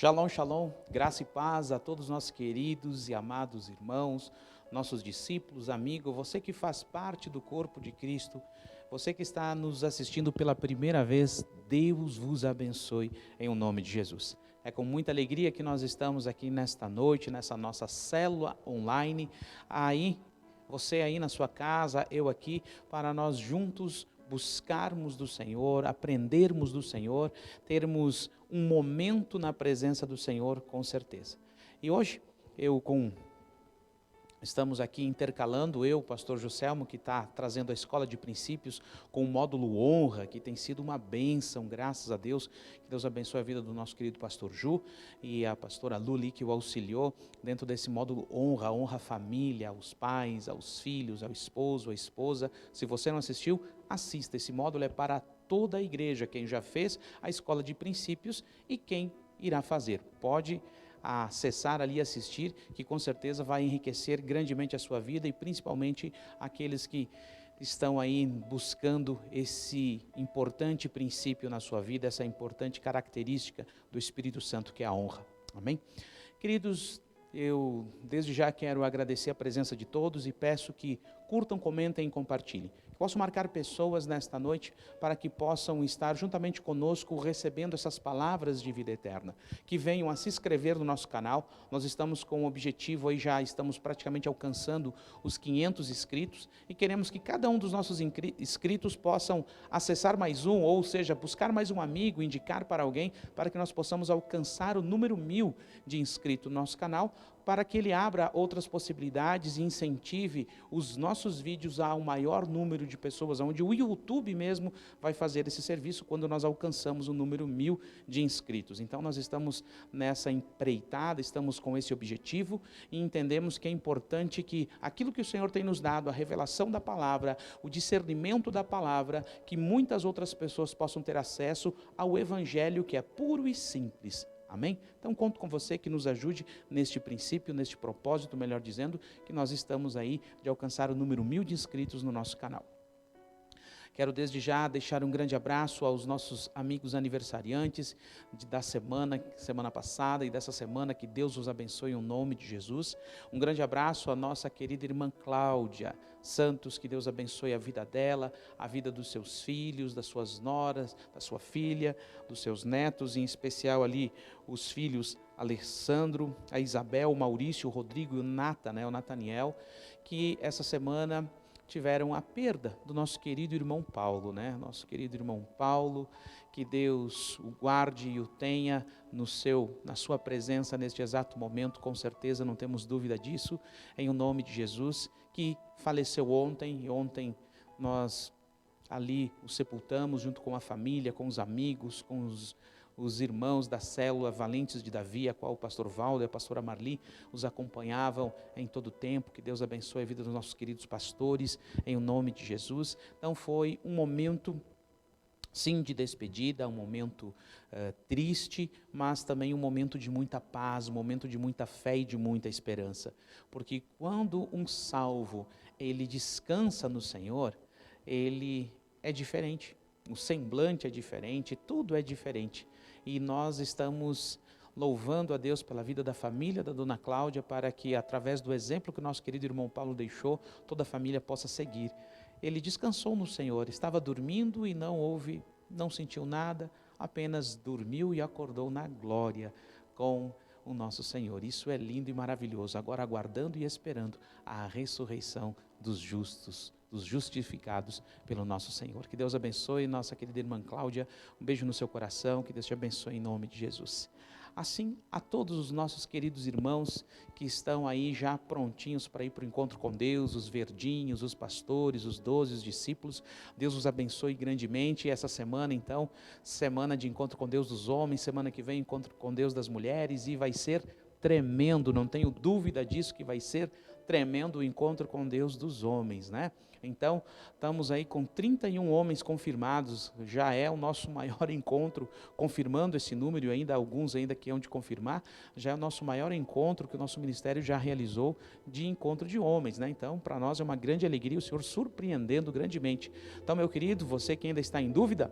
Shalom, shalom, graça e paz a todos os nossos queridos e amados irmãos, nossos discípulos, amigos, você que faz parte do corpo de Cristo, você que está nos assistindo pela primeira vez, Deus vos abençoe em o nome de Jesus. É com muita alegria que nós estamos aqui nesta noite, nessa nossa célula online, você aí na sua casa, eu aqui, para nós juntos buscarmos do Senhor, aprendermos do Senhor, termos um momento na presença do Senhor, com certeza. E hoje, estamos aqui intercalando, o pastor Joselmo, que está trazendo a escola de princípios com o módulo honra, que tem sido uma bênção, graças a Deus. Que Deus abençoe a vida do nosso querido pastor Ju e a pastora Luli, que o auxiliou dentro desse módulo honra, honra à família, aos pais, aos filhos, ao esposo, à esposa. Se você não assistiu, assista, esse módulo é para toda a igreja, quem já fez a escola de princípios e quem irá fazer. Pode acessar ali e assistir, que com certeza vai enriquecer grandemente a sua vida e principalmente aqueles que estão aí buscando esse importante princípio na sua vida, essa importante característica do Espírito Santo, que é a honra. Amém? Queridos, eu desde já quero agradecer a presença de todos e peço que curtam, comentem e compartilhem. Posso marcar pessoas nesta noite para que possam estar juntamente conosco recebendo essas palavras de vida eterna, que venham a se inscrever no nosso canal. Nós estamos com o objetivo, aí já estamos praticamente alcançando os 500 inscritos e queremos que cada um dos nossos inscritos possam acessar mais um, ou seja, buscar mais um amigo, indicar para alguém, para que nós possamos alcançar o número 1000 de inscritos no nosso canal, para que ele abra outras possibilidades e incentive os nossos vídeos a um maior número de pessoas, onde o YouTube mesmo vai fazer esse serviço quando nós alcançamos o número 1000 de inscritos. Então nós estamos nessa empreitada, estamos com esse objetivo e entendemos que é importante que aquilo que o Senhor tem nos dado, a revelação da palavra, o discernimento da palavra, que muitas outras pessoas possam ter acesso ao Evangelho, que é puro e simples. Amém? Então conto com você que nos ajude neste princípio, neste propósito, melhor dizendo, que nós estamos aí de alcançar o número 1000 de inscritos no nosso canal. Quero desde já deixar um grande abraço aos nossos amigos aniversariantes da semana passada e dessa semana, que Deus os abençoe em nome de Jesus. Um grande abraço à nossa querida irmã Cláudia Santos, que Deus abençoe a vida dela, a vida dos seus filhos, das suas noras, da sua filha, dos seus netos, em especial ali os filhos Alessandro, a Isabel, o Maurício, o Rodrigo e o Nataniel, que essa semana tiveram a perda do nosso querido irmão Paulo, Nosso querido irmão Paulo, que Deus o guarde e o tenha na sua presença neste exato momento, com certeza, não temos dúvida disso, em o nome de Jesus, que faleceu ontem, e ontem nós ali o sepultamos junto com a família, com os amigos, com os irmãos da célula Valentes de Davi, a qual o pastor Valdo e a pastora Marli os acompanhavam em todo o tempo. Que Deus abençoe a vida dos nossos queridos pastores, em o nome de Jesus. Então foi um momento, sim, de despedida, um momento triste, mas também um momento de muita paz, um momento de muita fé e de muita esperança. Porque quando um salvo, ele descansa no Senhor, ele é diferente. O semblante é diferente, tudo é diferente. E nós estamos louvando a Deus pela vida da família da dona Cláudia, para que através do exemplo que o nosso querido irmão Paulo deixou, toda a família possa seguir. Ele descansou no Senhor, estava dormindo e não sentiu nada, apenas dormiu e acordou na glória com o nosso Senhor. Isso é lindo e maravilhoso, agora aguardando e esperando a ressurreição dos justos, dos justificados pelo nosso Senhor. Que Deus abençoe nossa querida irmã Cláudia, um beijo no seu coração, que Deus te abençoe em nome de Jesus. Assim, a todos os nossos queridos irmãos que estão aí já prontinhos para ir para o encontro com Deus, os verdinhos, os pastores, os 12, os discípulos, Deus os abençoe grandemente. Essa semana, então, semana de encontro com Deus dos homens, semana que vem encontro com Deus das mulheres, e vai ser tremendo, não tenho dúvida disso, que vai ser tremendo o encontro com Deus dos homens, Então, estamos aí com 31 homens confirmados, já é o nosso maior encontro, confirmando esse número, e ainda alguns ainda que hão de confirmar, já é o nosso maior encontro que o nosso ministério já realizou de encontro de homens, Então, para nós é uma grande alegria, o Senhor surpreendendo grandemente. Então, meu querido, você que ainda está em dúvida,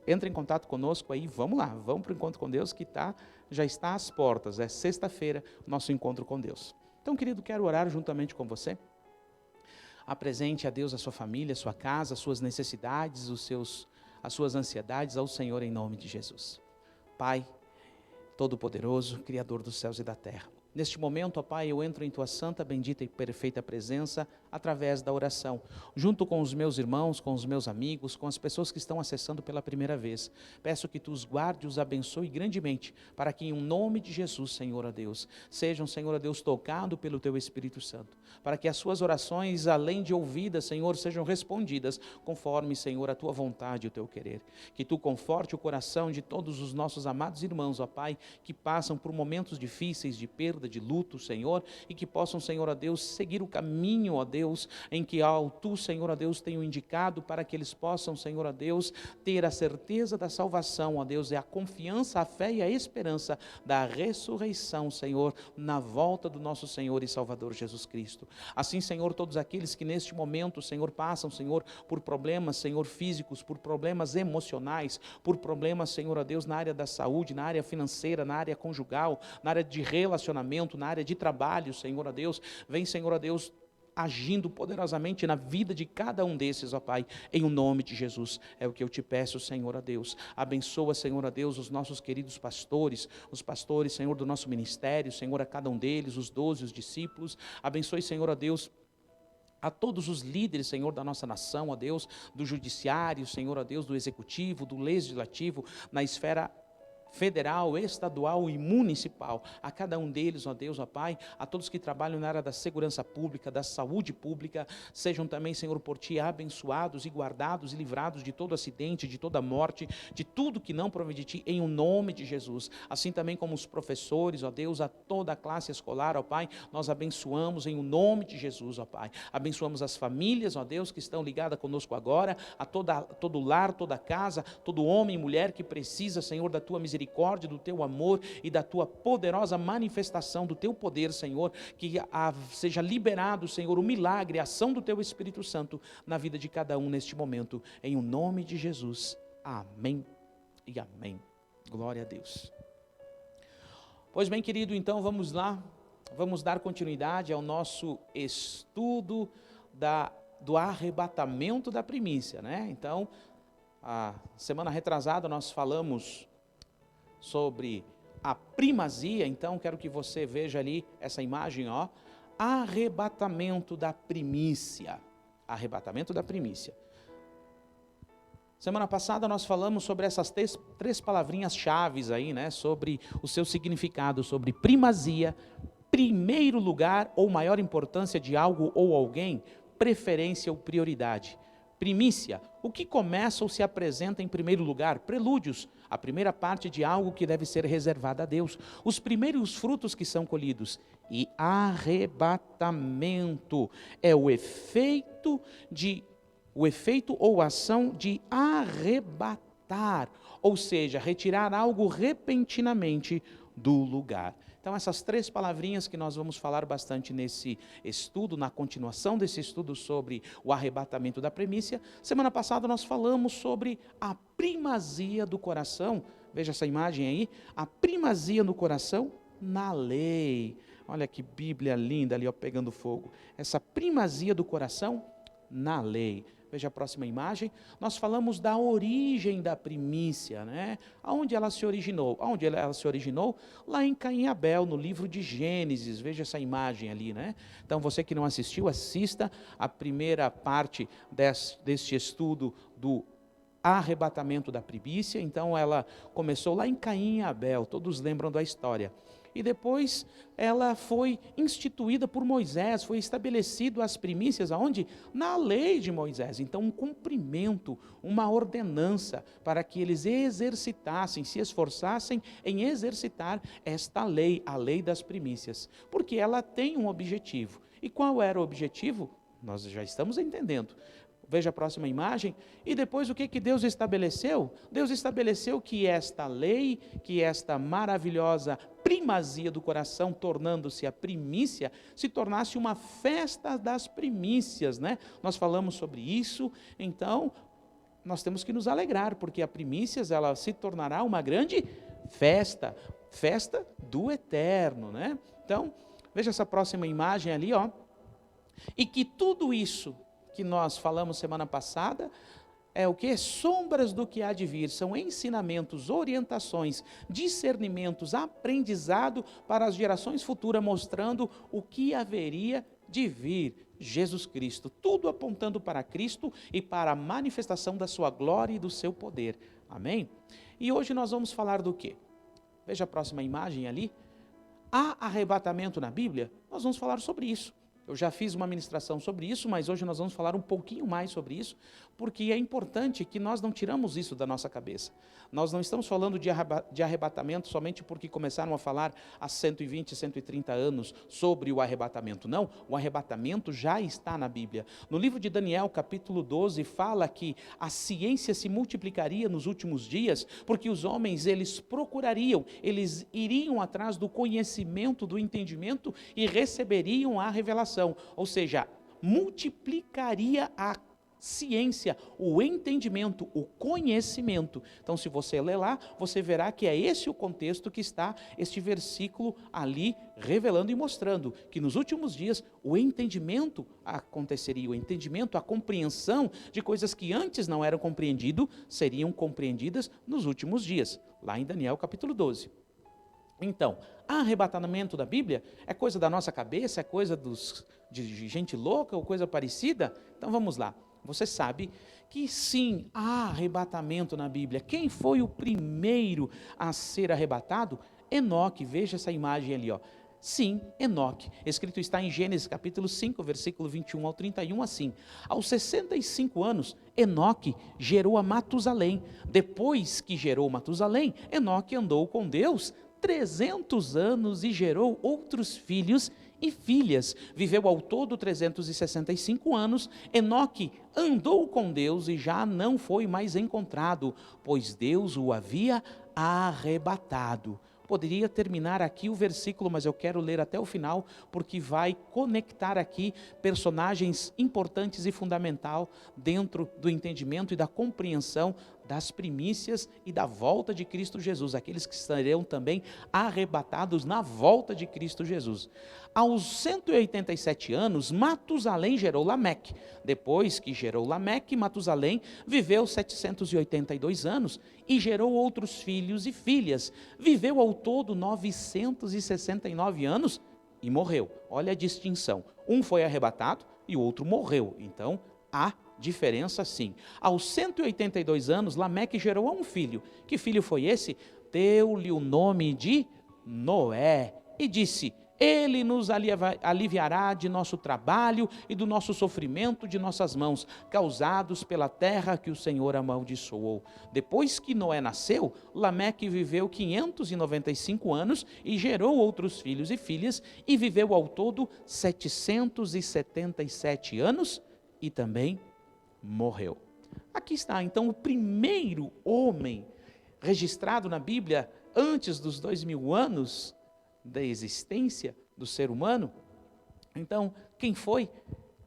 entra em contato conosco aí, vamos lá, vamos para o encontro com Deus que já está às portas, é sexta-feira o nosso encontro com Deus. Então, querido, quero orar juntamente com você. Apresente a Deus a sua família, a sua casa, as suas necessidades, as suas ansiedades ao Senhor em nome de Jesus. Pai Todo-Poderoso, Criador dos céus e da terra. Neste momento, ó Pai, eu entro em Tua santa, bendita e perfeita presença através da oração, junto com os meus irmãos, com os meus amigos, com as pessoas que estão acessando pela primeira vez. Peço que Tu os guarde e os abençoe grandemente, para que em nome de Jesus, Senhor a Deus, sejam, Senhor a Deus, tocados pelo Teu Espírito Santo, para que as suas orações, além de ouvidas, Senhor, sejam respondidas, conforme, Senhor, a Tua vontade e o Teu querer. Que Tu conforte o coração de todos os nossos amados irmãos, ó Pai, que passam por momentos difíceis de perda, de luto, Senhor, e que possam, Senhor a Deus, seguir o caminho, ó Deus, em que Tu, Senhor a Deus, tenho indicado, para que eles possam, Senhor a Deus, ter a certeza da salvação, ó Deus, e a confiança, a fé e a esperança da ressurreição, Senhor, na volta do nosso Senhor e Salvador Jesus Cristo. Assim, Senhor, todos aqueles que neste momento, Senhor, passam, Senhor, por problemas, Senhor, físicos, por problemas emocionais, por problemas, Senhor a Deus, na área da saúde, na área financeira, na área conjugal, na área de relacionamento, na área de trabalho, Senhor a Deus, vem, Senhor a Deus, agindo poderosamente na vida de cada um desses, ó Pai, em o nome de Jesus, é o que eu te peço, Senhor a Deus. Abençoa, Senhor a Deus, os nossos queridos pastores, os pastores, Senhor, do nosso ministério, Senhor, a cada um deles, os 12, os discípulos. Abençoe, Senhor a Deus, a todos os líderes, Senhor, da nossa nação, ó Deus, do judiciário, Senhor, ó Deus, do executivo, do legislativo, na esfera federal, estadual e municipal, a cada um deles, ó Deus, ó Pai, a todos que trabalham na área da segurança pública, da saúde pública, sejam também, Senhor, por Ti abençoados e guardados e livrados de todo acidente, de toda morte, de tudo que não provém de Ti, em o nome de Jesus. Assim também como os professores, ó Deus, a toda a classe escolar, ó Pai, nós abençoamos em o nome de Jesus, ó Pai. Abençoamos as famílias, ó Deus, que estão ligadas conosco agora, a todo lar, toda casa, todo homem e mulher que precisa, Senhor, da Tua misericórdia, do Teu amor e da Tua poderosa manifestação do Teu poder, Senhor, que seja liberado, Senhor, o milagre, a ação do Teu Espírito Santo na vida de cada um neste momento, em o nome de Jesus, amém e amém, glória a Deus. Pois bem, querido, então vamos lá, vamos dar continuidade ao nosso estudo do arrebatamento da primícia, né? Então, a semana retrasada nós falamos sobre a primazia, então quero que você veja ali essa imagem, ó, arrebatamento da primícia, arrebatamento da primícia. Semana passada nós falamos sobre essas três palavrinhas chaves aí, né, sobre o seu significado, sobre primazia, primeiro lugar ou maior importância de algo ou alguém, preferência ou prioridade. Primícia, o que começa ou se apresenta em primeiro lugar? Prelúdios, a primeira parte de algo que deve ser reservada a Deus. Os primeiros frutos que são colhidos. E arrebatamento é o efeito ou ação de arrebatar, ou seja, retirar algo repentinamente do lugar. Então, essas três palavrinhas que nós vamos falar bastante nesse estudo, na continuação desse estudo sobre o arrebatamento da primícia. Semana passada nós falamos sobre a primazia do coração, veja essa imagem aí, a primazia no coração na lei. Olha que Bíblia linda ali, ó, pegando fogo. Essa primazia do coração na lei. Veja a próxima imagem. Nós falamos da origem da primícia, né? Aonde ela se originou? Aonde ela se originou? Lá em Caim e Abel, no livro de Gênesis. Veja essa imagem ali, né? Então, você que não assistiu, assista a primeira parte deste estudo do arrebatamento da primícia. Então, ela começou lá em Caim e Abel. Todos lembram da história. E depois ela foi instituída por Moisés, foi estabelecido as primícias, aonde? Na lei de Moisés. Então, um cumprimento, uma ordenança para que eles exercitassem, se esforçassem em exercitar esta lei, a lei das primícias. Porque ela tem um objetivo. E qual era o objetivo? Nós já estamos entendendo. Veja a próxima imagem. E depois o que Deus estabeleceu? Deus estabeleceu que esta lei, que esta maravilhosa primazia do coração, tornando-se a primícia, se tornasse uma festa das primícias, né? Nós falamos sobre isso. Então, nós temos que nos alegrar, porque a primícias ela se tornará uma grande festa, festa do eterno, né? Então, veja essa próxima imagem ali, ó. E que tudo isso que nós falamos semana passada é o que? Sombras do que há de vir, são ensinamentos, orientações, discernimentos, aprendizado para as gerações futuras, mostrando o que haveria de vir, Jesus Cristo, tudo apontando para Cristo e para a manifestação da sua glória e do seu poder, amém? E hoje nós vamos falar do quê? Veja a próxima imagem ali. Há arrebatamento na Bíblia? Nós vamos falar sobre isso. Eu já fiz uma ministração sobre isso, mas hoje nós vamos falar um pouquinho mais sobre isso, porque é importante que nós não tiramos isso da nossa cabeça. Nós não estamos falando de arrebatamento somente porque começaram a falar há 120, 130 anos sobre o arrebatamento. Não, o arrebatamento já está na Bíblia. No livro de Daniel, capítulo 12, fala que a ciência se multiplicaria nos últimos dias, porque os homens, eles procurariam, eles iriam atrás do conhecimento, do entendimento e receberiam a revelação. Ou seja, multiplicaria a ciência, o entendimento, o conhecimento. Então, se você ler lá, você verá que é esse o contexto que está este versículo ali revelando e mostrando que nos últimos dias o entendimento aconteceria, o entendimento, a compreensão de coisas que antes não eram compreendidas, seriam compreendidas nos últimos dias, lá em Daniel capítulo 12. Então, arrebatamento da Bíblia é coisa da nossa cabeça, é coisa de gente louca ou coisa parecida? Então vamos lá. Você sabe que sim, há arrebatamento na Bíblia. Quem foi o primeiro a ser arrebatado? Enoque, veja essa imagem ali, ó. Sim, Enoque. Escrito está em Gênesis capítulo 5, versículo 21 ao 31, assim. Aos 65 anos, Enoque gerou a Matusalém. Depois que gerou Matusalém, Enoque andou com Deus 300 anos e gerou outros filhos e filhas. Viveu ao todo 365 anos. Enoque andou com Deus e já não foi mais encontrado, pois Deus o havia arrebatado. Poderia terminar aqui o versículo, mas eu quero ler até o final, porque vai conectar aqui personagens importantes e fundamental dentro do entendimento e da compreensão das primícias e da volta de Cristo Jesus, aqueles que serão também arrebatados na volta de Cristo Jesus. Aos 187 anos, Matusalém gerou Lameque. Depois que gerou Lameque, Matusalém viveu 782 anos e gerou outros filhos e filhas. Viveu ao todo 969 anos e morreu. Olha a distinção. Um foi arrebatado e o outro morreu. Então, há diferença sim. Aos 182 anos, Lameque gerou um filho. Que filho foi esse? Deu-lhe o nome de Noé e disse: ele nos aliviará de nosso trabalho e do nosso sofrimento de nossas mãos, causados pela terra que o Senhor amaldiçoou. Depois que Noé nasceu, Lameque viveu 595 anos e gerou outros filhos e filhas, e viveu ao todo 777 anos e também morreu. Aqui está, então, o primeiro homem registrado na Bíblia antes dos 2000 anos da existência do ser humano. Então, quem foi?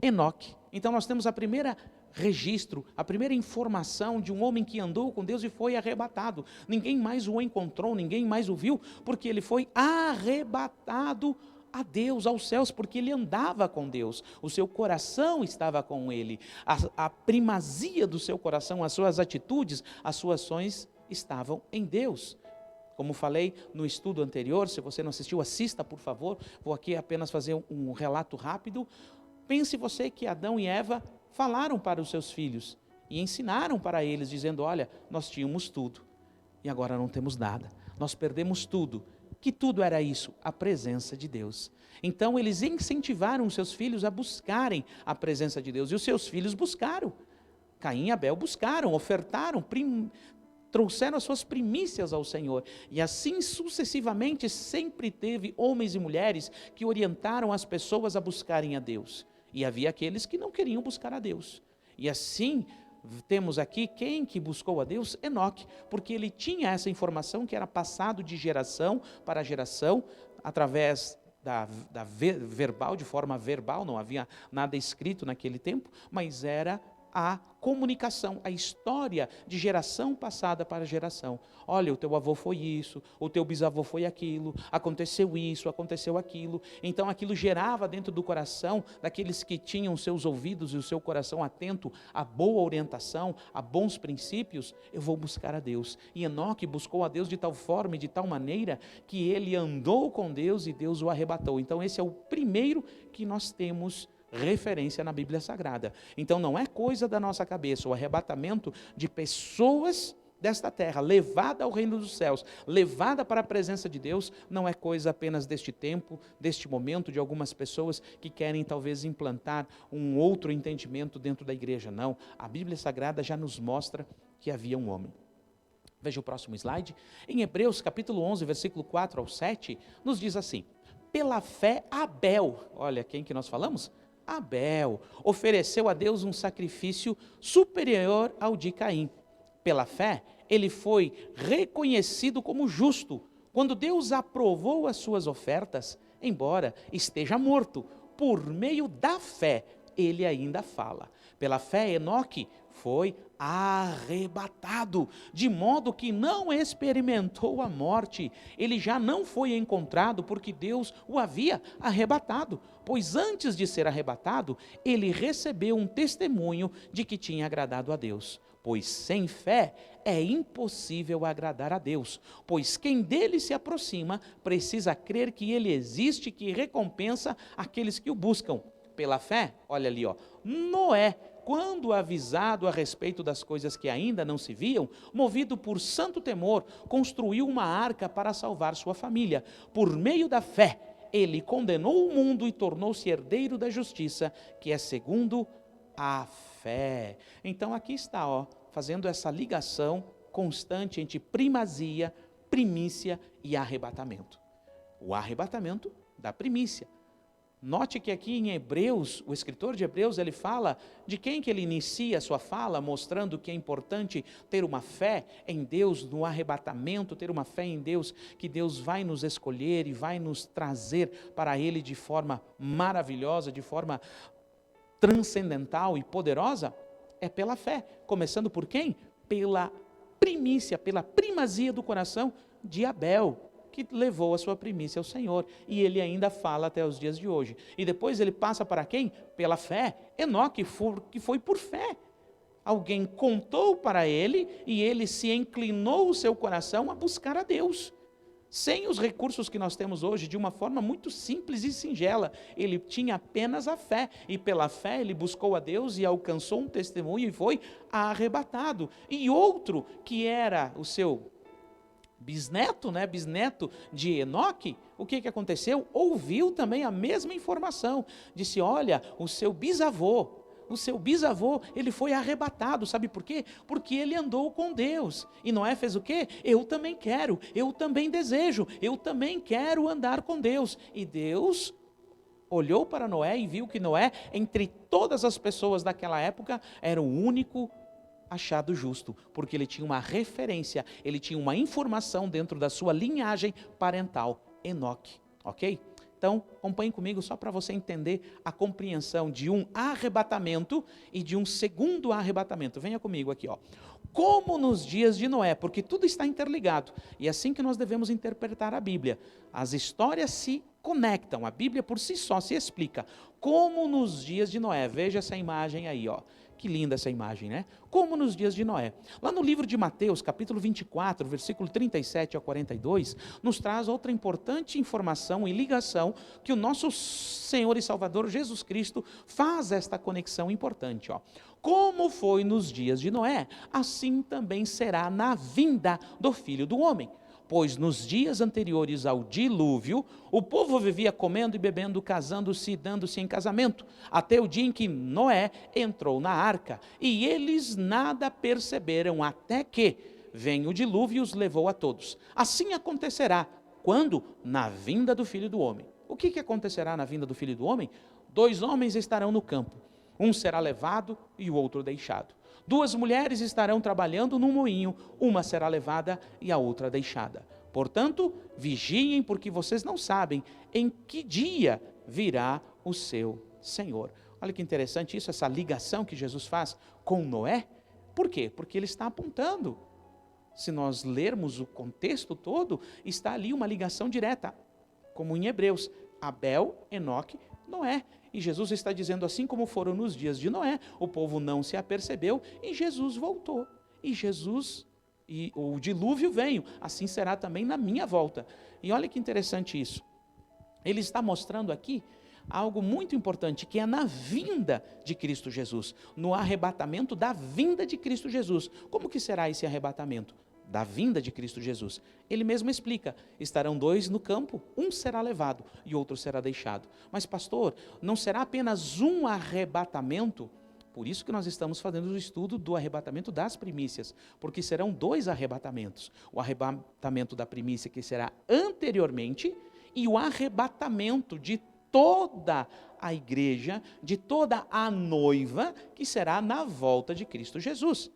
Enoque. Então, nós temos a primeira registro, a primeira informação de um homem que andou com Deus e foi arrebatado. Ninguém mais o encontrou, ninguém mais o viu, porque ele foi arrebatado a Deus, aos céus, porque ele andava com Deus, o seu coração estava com ele, a primazia do seu coração, as suas atitudes, as suas ações estavam em Deus. Como falei no estudo anterior, se você não assistiu, assista por favor, vou aqui apenas fazer um relato rápido. Pense você que Adão e Eva falaram para os seus filhos e ensinaram para eles, dizendo: olha, nós tínhamos tudo e agora não temos nada, nós perdemos tudo. Que tudo era isso? A presença de Deus. Então eles incentivaram os seus filhos a buscarem a presença de Deus, e os seus filhos buscaram. Caim e Abel buscaram, ofertaram, trouxeram as suas primícias ao Senhor, e assim sucessivamente sempre teve homens e mulheres que orientaram as pessoas a buscarem a Deus, e havia aqueles que não queriam buscar a Deus, e assim temos aqui quem que buscou a Deus? Enoque, porque ele tinha essa informação que era passado de geração para geração, através verbal, de forma verbal, não havia nada escrito naquele tempo, mas era a comunicação, a história de geração passada para geração. Olha, o teu avô foi isso, o teu bisavô foi aquilo, aconteceu isso, aconteceu aquilo. Então aquilo gerava dentro do coração daqueles que tinham seus ouvidos e o seu coração atento a boa orientação, a bons princípios. Eu vou buscar a Deus. E Enoque buscou a Deus de tal forma e de tal maneira que ele andou com Deus e Deus o arrebatou. Então esse é o primeiro que nós temos referência na Bíblia Sagrada. Então não é coisa da nossa cabeça, o arrebatamento de pessoas desta terra, levada ao reino dos céus, levada para a presença de Deus, não é coisa apenas deste tempo, deste momento, de algumas pessoas que querem talvez implantar um outro entendimento dentro da igreja. Não, a Bíblia Sagrada já nos mostra que havia um homem. Veja o próximo slide. Em Hebreus capítulo 11, versículo 4 ao 7, nos diz assim: pela fé Abel, olha quem que nós falamos? Abel ofereceu a Deus um sacrifício superior ao de Caim. Pela fé, ele foi reconhecido como justo, quando Deus aprovou as suas ofertas, embora esteja morto. Por meio da fé, ele ainda fala. Pela fé, Enoque foi arrebatado, de modo que não experimentou a morte. Ele já não foi encontrado porque Deus o havia arrebatado, pois antes de ser arrebatado, ele recebeu um testemunho de que tinha agradado a Deus. Pois sem fé é impossível agradar a Deus, pois quem dele se aproxima precisa crer que ele existe, que recompensa aqueles que o buscam. Pela fé, olha ali, Noé, quando avisado a respeito das coisas que ainda não se viam, movido por santo temor, construiu uma arca para salvar sua família. Por meio da fé, ele condenou o mundo e tornou-se herdeiro da justiça, que é segundo a fé. Então aqui está, fazendo essa ligação constante entre primazia, primícia e arrebatamento. O arrebatamento da primícia. Note que aqui em Hebreus, o escritor de Hebreus, ele fala de quem que ele inicia a sua fala, mostrando que é importante ter uma fé em Deus no arrebatamento, ter uma fé em Deus, que Deus vai nos escolher e vai nos trazer para Ele de forma maravilhosa, de forma transcendental e poderosa. É pela fé, começando por quem? Pela primícia, pela primazia do coração de Abel, que levou a sua primícia ao Senhor, e ele ainda fala até os dias de hoje. E depois ele passa para quem? Pela fé, Enoque, que foi por fé. Alguém contou para ele, e ele se inclinou o seu coração a buscar a Deus. Sem os recursos que nós temos hoje, de uma forma muito simples e singela, ele tinha apenas a fé, e pela fé ele buscou a Deus e alcançou um testemunho e foi arrebatado. E outro, que era o seu bisneto, bisneto de Enoque, o que aconteceu? Ouviu também a mesma informação, disse: olha, o seu bisavô, ele foi arrebatado, sabe por quê? Porque ele andou com Deus. E Noé fez o quê? Eu também quero, eu também desejo, eu também quero andar com Deus. E Deus olhou para Noé e viu que Noé, entre todas as pessoas daquela época, era o único achado justo, porque ele tinha uma referência, ele tinha uma informação dentro da sua linhagem parental, Enoque, ok? Então, acompanhe comigo só para você entender a compreensão de um arrebatamento e de um segundo arrebatamento. Venha comigo aqui, Como nos dias de Noé, porque tudo está interligado, e é assim que nós devemos interpretar a Bíblia. As histórias se conectam, a Bíblia por si só se explica. Como nos dias de Noé, veja essa imagem aí, Que linda essa imagem, né? Como nos dias de Noé. Lá no livro de Mateus, capítulo 24, versículo 37 a 42, nos traz outra importante informação e ligação que o nosso Senhor e Salvador Jesus Cristo faz esta conexão importante, Como foi nos dias de Noé, assim também será na vinda do Filho do Homem. Pois nos dias anteriores ao dilúvio, o povo vivia comendo e bebendo, casando-se e dando-se em casamento, até o dia em que Noé entrou na arca, e eles nada perceberam, até que vem o dilúvio e os levou a todos. Assim acontecerá, quando? Na vinda do Filho do Homem. O que acontecerá na vinda do Filho do Homem? 2 homens estarão no campo, um será levado e o outro deixado. 2 mulheres estarão trabalhando num moinho, uma será levada e a outra deixada. Portanto, vigiem, porque vocês não sabem em que dia virá o seu Senhor. Olha que interessante isso, essa ligação que Jesus faz com Noé. Por quê? Porque ele está apontando. Se nós lermos o contexto todo, está ali uma ligação direta, como em Hebreus, Abel, Enoque, Noé. E Jesus está dizendo, assim como foram nos dias de Noé, o povo não se apercebeu e Jesus voltou. E o dilúvio veio, assim será também na minha volta. E olha que interessante isso. Ele está mostrando aqui algo muito importante, que é na vinda de Cristo Jesus, no arrebatamento da vinda de Cristo Jesus. Como que será esse arrebatamento? Da vinda de Cristo Jesus. Ele mesmo explica, estarão 2 no campo, um será levado e outro será deixado. Mas pastor, não será apenas um arrebatamento? Por isso que nós estamos fazendo o estudo do arrebatamento das primícias, porque serão 2 arrebatamentos. O arrebatamento da primícia, que será anteriormente, e o arrebatamento de toda a igreja, de toda a noiva, que será na volta de Cristo Jesus.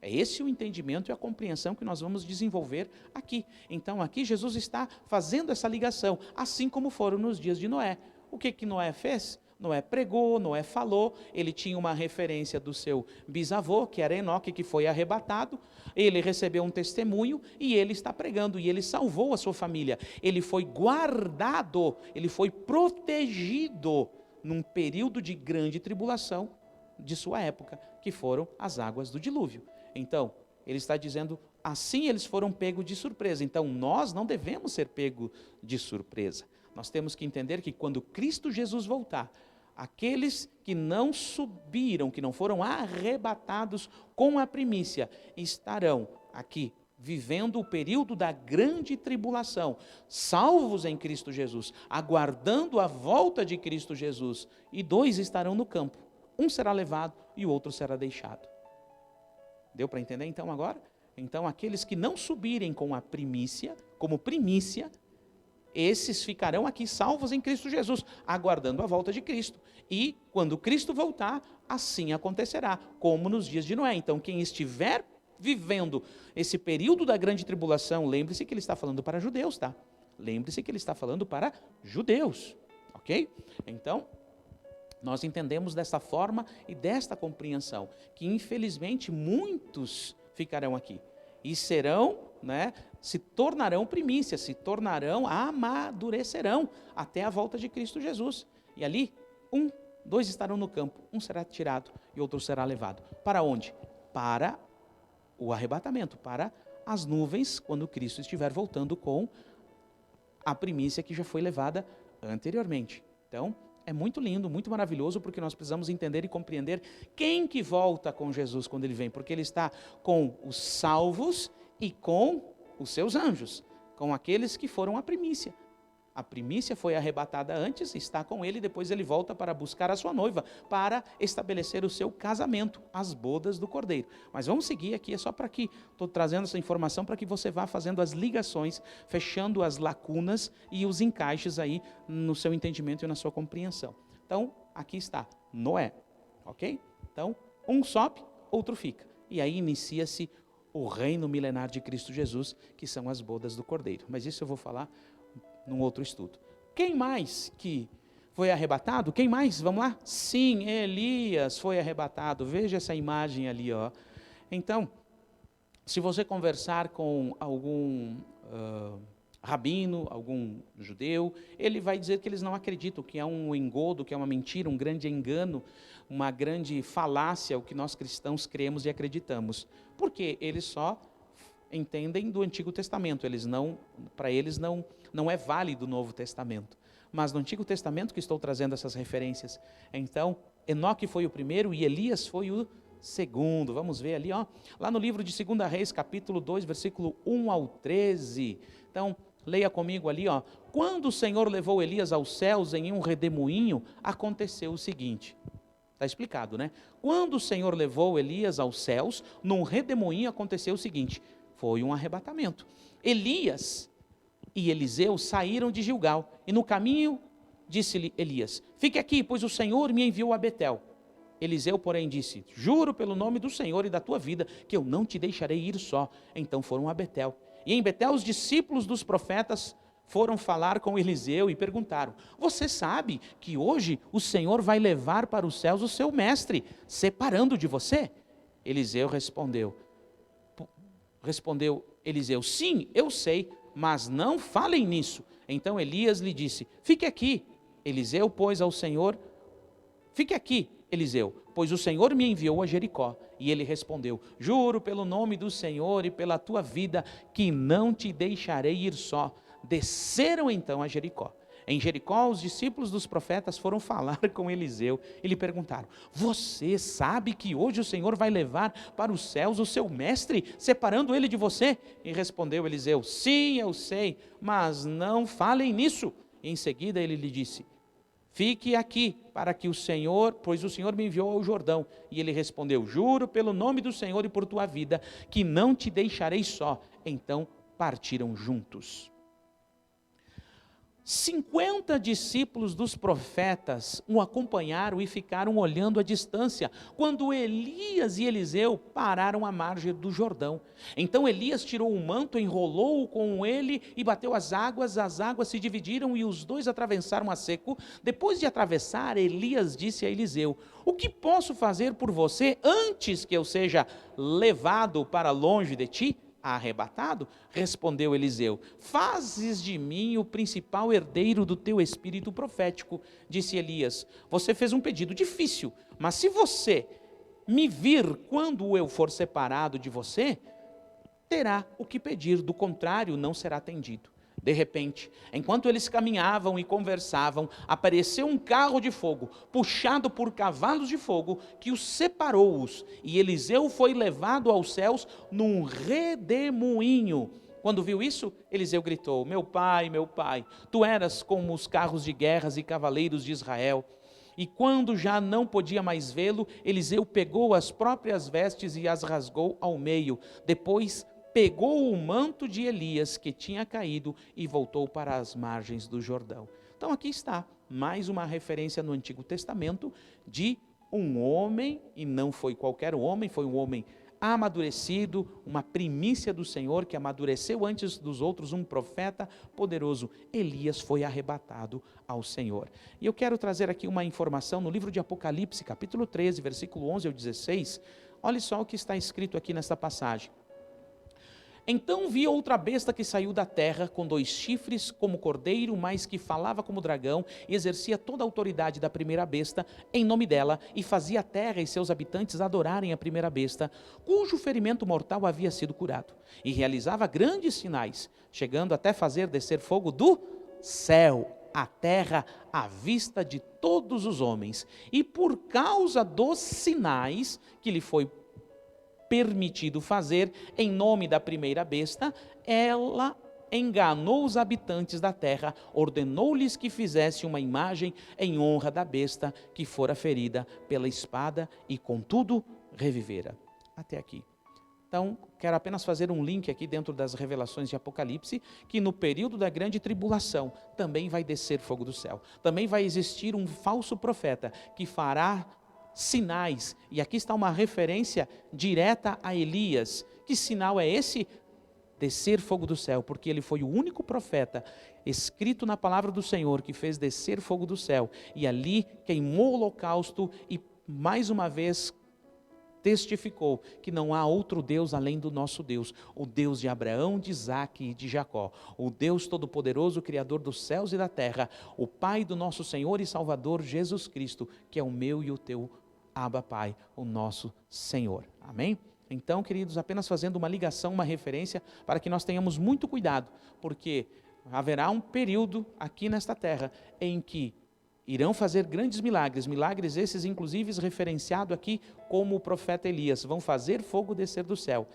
É esse o entendimento e a compreensão que nós vamos desenvolver aqui. Então aqui Jesus está fazendo essa ligação, assim como foram nos dias de Noé. O que Noé fez? Noé pregou, Noé falou, ele tinha uma referência do seu bisavô, que era Enoque, que foi arrebatado, ele recebeu um testemunho e ele está pregando, e ele salvou a sua família, ele foi guardado, ele foi protegido num período de grande tribulação de sua época, que foram as águas do dilúvio. Então, ele está dizendo, assim eles foram pegos de surpresa, então nós não devemos ser pegos de surpresa. Nós temos que entender que quando Cristo Jesus voltar, aqueles que não subiram, que não foram arrebatados com a primícia, estarão aqui vivendo o período da grande tribulação, salvos em Cristo Jesus, aguardando a volta de Cristo Jesus, e 2 estarão no campo, um será levado e o outro será deixado. Deu para entender então agora? Então aqueles que não subirem com a primícia, como primícia, esses ficarão aqui salvos em Cristo Jesus, aguardando a volta de Cristo. E quando Cristo voltar, assim acontecerá, como nos dias de Noé. Então quem estiver vivendo esse período da grande tribulação, lembre-se que ele está falando para judeus, tá? Lembre-se que ele está falando para judeus, ok? Então, nós entendemos dessa forma e desta compreensão, que infelizmente muitos ficarão aqui e serão, se tornarão primícias, amadurecerão até a volta de Cristo Jesus. E ali, 2 estarão no campo, um será tirado e outro será levado. Para onde? Para o arrebatamento, para as nuvens, quando Cristo estiver voltando com a primícia que já foi levada anteriormente. Então, é muito lindo, muito maravilhoso, porque nós precisamos entender e compreender quem que volta com Jesus quando ele vem, porque ele está com os salvos e com os seus anjos, com aqueles que foram a primícia. A primícia foi arrebatada antes, está com ele, depois ele volta para buscar a sua noiva, para estabelecer o seu casamento, as bodas do Cordeiro. Mas vamos seguir aqui, é só para que, estou trazendo essa informação para que você vá fazendo as ligações, fechando as lacunas e os encaixes aí no seu entendimento e na sua compreensão. Então, aqui está, Noé, ok? Então, um sobe, outro fica. E aí inicia-se o reino milenar de Cristo Jesus, que são as bodas do Cordeiro. Mas isso eu vou falar num outro estudo. Quem mais que foi arrebatado? Quem mais? Vamos lá? Sim, Elias foi arrebatado. Veja essa imagem ali, ó. Então, se você conversar com algum rabino, algum judeu, ele vai dizer que eles não acreditam, que é um engodo, que é uma mentira, um grande engano, uma grande falácia, o que nós cristãos cremos e acreditamos. Porque eles só entendem do Antigo Testamento, para eles não é válido o Novo Testamento. Mas no Antigo Testamento que estou trazendo essas referências. Então, Enoque foi o primeiro e Elias foi o segundo. Vamos ver ali, ó, lá no livro de 2 Reis, capítulo 2, versículo 1 ao 13. Então, leia comigo ali, ó. Quando o Senhor levou Elias aos céus em um redemoinho, aconteceu o seguinte. Está explicado, né? Quando o Senhor levou Elias aos céus, num redemoinho aconteceu o seguinte. Foi um arrebatamento. Elias e Eliseu saíram de Gilgal, e no caminho disse-lhe Elias, fique aqui, pois o Senhor me enviou a Betel. Eliseu, porém, disse, juro pelo nome do Senhor e da tua vida, que eu não te deixarei ir só. Então foram a Betel. E em Betel os discípulos dos profetas foram falar com Eliseu e perguntaram: você sabe que hoje o Senhor vai levar para os céus o seu mestre, separando de você? Respondeu Eliseu: sim, eu sei, mas não falem nisso. Então Elias lhe disse: fique aqui, Eliseu, pois o Senhor me enviou a Jericó. E ele respondeu: juro pelo nome do Senhor e pela tua vida, que não te deixarei ir só. Desceram então a Jericó. Em Jericó, os discípulos dos profetas foram falar com Eliseu e lhe perguntaram: você sabe que hoje o Senhor vai levar para os céus o seu mestre, separando ele de você? E respondeu Eliseu: sim, eu sei, mas não falem nisso. E em seguida ele lhe disse: fique aqui, pois o Senhor me enviou ao Jordão. E ele respondeu: juro pelo nome do Senhor e por tua vida, que não te deixarei só. Então partiram juntos. 50 discípulos dos profetas o acompanharam e ficaram olhando à distância, quando Elias e Eliseu pararam à margem do Jordão. Então Elias tirou o manto, enrolou-o com ele e bateu as águas se dividiram e os dois atravessaram a seco. Depois de atravessar, Elias disse a Eliseu: o que posso fazer por você antes que eu seja levado para longe de ti? Arrebatado? Respondeu Eliseu: fazes de mim o principal herdeiro do teu espírito profético. Disse Elias: você fez um pedido difícil, mas se você me vir quando eu for separado de você, terá o que pedir, do contrário não será atendido. De repente, enquanto eles caminhavam e conversavam, apareceu um carro de fogo, puxado por cavalos de fogo, que os separou-os, e Eliseu foi levado aos céus num redemoinho. Quando viu isso, Eliseu gritou: meu pai, tu eras como os carros de guerras e cavaleiros de Israel. E quando já não podia mais vê-lo, Eliseu pegou as próprias vestes e as rasgou ao meio. Depois pegou o manto de Elias que tinha caído e voltou para as margens do Jordão. Então aqui está mais uma referência no Antigo Testamento de um homem, e não foi qualquer homem, foi um homem amadurecido, uma primícia do Senhor que amadureceu antes dos outros, um profeta poderoso. Elias foi arrebatado ao Senhor. E eu quero trazer aqui uma informação no livro de Apocalipse, capítulo 13, versículo 11 ao 16. Olha só o que está escrito aqui nesta passagem. Então vi outra besta que saiu da terra, com 2 chifres como cordeiro, mas que falava como dragão, e exercia toda a autoridade da primeira besta em nome dela, e fazia a terra e seus habitantes adorarem a primeira besta, cujo ferimento mortal havia sido curado, e realizava grandes sinais, chegando até fazer descer fogo do céu à terra à vista de todos os homens. E por causa dos sinais que lhe foi permitido fazer em nome da primeira besta, ela enganou os habitantes da terra, ordenou-lhes que fizesse uma imagem em honra da besta que fora ferida pela espada e contudo revivera. Até aqui. Então, quero apenas fazer um link aqui dentro das revelações de Apocalipse, que no período da grande tribulação também vai descer fogo do céu. Também vai existir um falso profeta que fará sinais, e aqui está uma referência direta a Elias. Que sinal é esse? Descer fogo do céu, porque ele foi o único profeta escrito na palavra do Senhor que fez descer fogo do céu, e ali queimou o holocausto e mais uma vez testificou que não há outro Deus além do nosso Deus, o Deus de Abraão, de Isaque e de Jacó, o Deus Todo-Poderoso, Criador dos céus e da terra, o Pai do nosso Senhor e Salvador Jesus Cristo, que é o meu e o teu Abba Pai, o nosso Senhor. Amém? Então, queridos, apenas fazendo uma ligação, uma referência, para que nós tenhamos muito cuidado, porque haverá um período aqui nesta terra em que irão fazer grandes milagres, milagres esses inclusive referenciado aqui como o profeta Elias, vão fazer fogo descer do céu.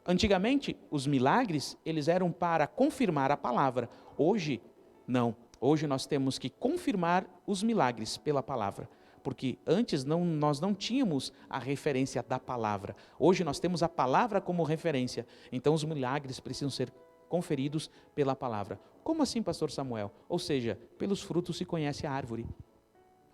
Antigamente, os milagres, eles eram para confirmar a palavra. Hoje, não. Hoje nós temos que confirmar os milagres pela palavra. Porque antes nós não tínhamos a referência da palavra. Hoje nós temos a palavra como referência. Então os milagres precisam ser conferidos pela palavra. Como assim, pastor Samuel? Ou seja, pelos frutos se conhece a árvore.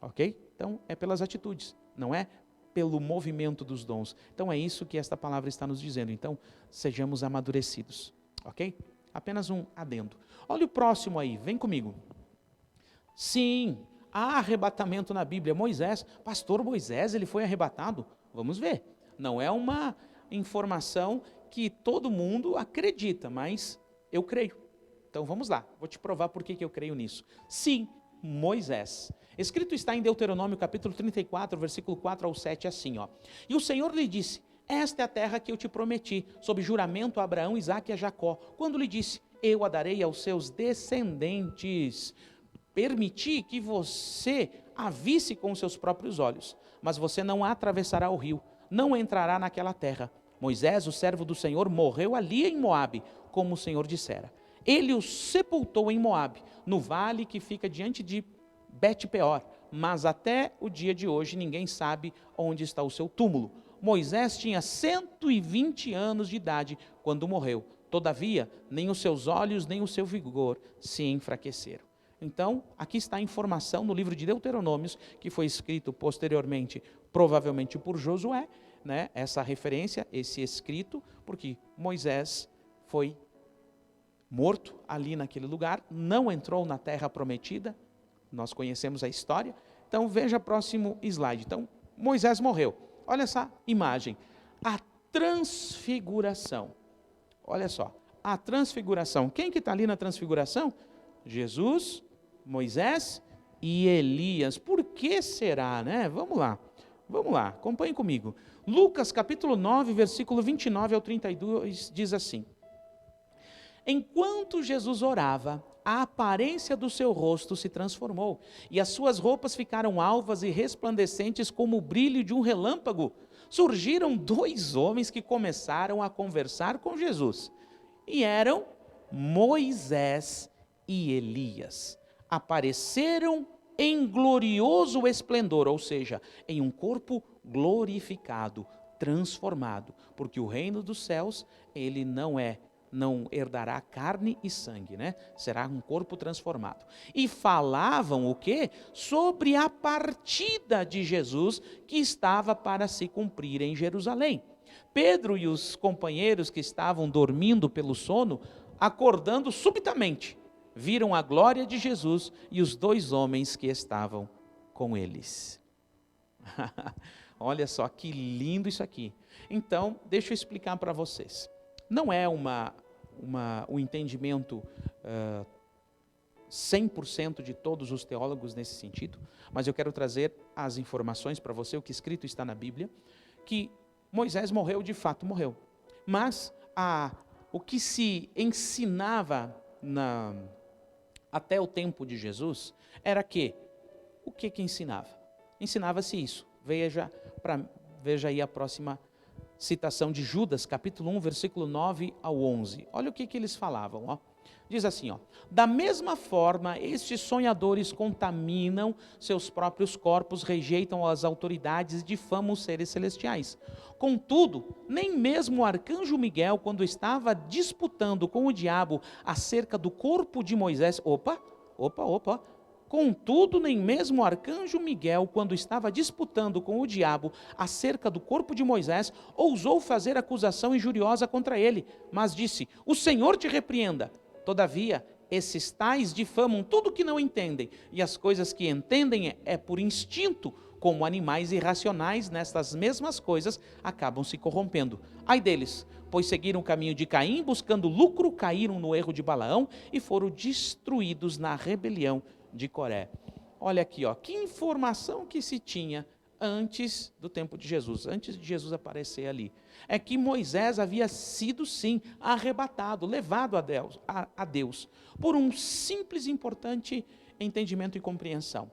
Ok? Então é pelas atitudes, não é pelo movimento dos dons. Então é isso que esta palavra está nos dizendo. Então sejamos amadurecidos. Ok? Apenas um adendo. Olha o próximo aí, vem comigo. Sim, há arrebatamento na Bíblia. Moisés, pastor Moisés, ele foi arrebatado? Vamos ver. Não é uma informação que todo mundo acredita, mas eu creio. Então vamos lá, vou te provar por que eu creio nisso. Sim, Moisés. Escrito está em Deuteronômio capítulo 34, versículo 4 ao 7, assim, ó. E o Senhor lhe disse: esta é a terra que eu te prometi, sob juramento a Abraão, Isaque e a Jacó, quando lhe disse: eu a darei aos seus descendentes. Permiti que você a visse com os seus próprios olhos, mas você não atravessará o rio, não entrará naquela terra. Moisés, o servo do Senhor, morreu ali em Moabe, como o Senhor dissera. Ele o sepultou em Moabe, no vale que fica diante de Bet-peor, mas até o dia de hoje ninguém sabe onde está o seu túmulo. Moisés tinha 120 anos de idade quando morreu. Todavia, nem os seus olhos, nem o seu vigor se enfraqueceram. Então, aqui está a informação no livro de Deuteronômios, que foi escrito posteriormente, provavelmente por Josué, né? Essa referência, esse escrito, porque Moisés foi morto ali naquele lugar, não entrou na terra prometida, nós conhecemos a história. Então, veja o próximo slide. Então, Moisés morreu. Olha essa imagem, a transfiguração. Olha só, a transfiguração. Quem que está ali na transfiguração? Jesus, Moisés e Elias. Por que será, né? Vamos lá, acompanhe comigo. Lucas capítulo 9, versículo 29 ao 32, diz assim: enquanto Jesus orava, a aparência do seu rosto se transformou, e as suas roupas ficaram alvas e resplandecentes como o brilho de um relâmpago. Surgiram dois homens que começaram a conversar com Jesus, e eram Moisés e Elias. Apareceram em glorioso esplendor, ou seja, em um corpo glorificado, transformado, porque o reino dos céus, ele não herdará carne e sangue, né? Será um corpo transformado. E falavam o quê? Sobre a partida de Jesus que estava para se cumprir em Jerusalém. Pedro e os companheiros que estavam dormindo pelo sono, acordando subitamente, viram a glória de Jesus e os dois homens que estavam com eles. Olha só que lindo isso aqui. Então, deixa eu explicar para vocês. Não é um entendimento 100% de todos os teólogos nesse sentido, mas eu quero trazer as informações para você, o que escrito está na Bíblia, que Moisés morreu, de fato morreu. Mas o que se ensinava até o tempo de Jesus era que, o que ensinava? Ensinava-se isso. Veja aí a próxima citação de Judas, capítulo 1, versículo 9 ao 11. Olha o que eles falavam, ó. Diz assim, ó: da mesma forma, estes sonhadores contaminam seus próprios corpos, rejeitam as autoridades e difamam os seres celestiais. Contudo, nem mesmo o arcanjo Miguel, quando estava disputando com o diabo acerca do corpo de Moisés, Contudo, nem mesmo o arcanjo Miguel, quando estava disputando com o diabo acerca do corpo de Moisés, ousou fazer acusação injuriosa contra ele, mas disse: o Senhor te repreenda. Todavia, esses tais difamam tudo que não entendem, e as coisas que entendem é por instinto, como animais irracionais, nestas mesmas coisas acabam se corrompendo. Ai deles, pois seguiram o caminho de Caim, buscando lucro, caíram no erro de Balaão e foram destruídos na rebelião de Coré. Olha aqui, ó, que informação que se tinha antes do tempo de Jesus, antes de Jesus aparecer ali, é que Moisés havia sido sim arrebatado, levado a Deus, por um simples e importante entendimento e compreensão.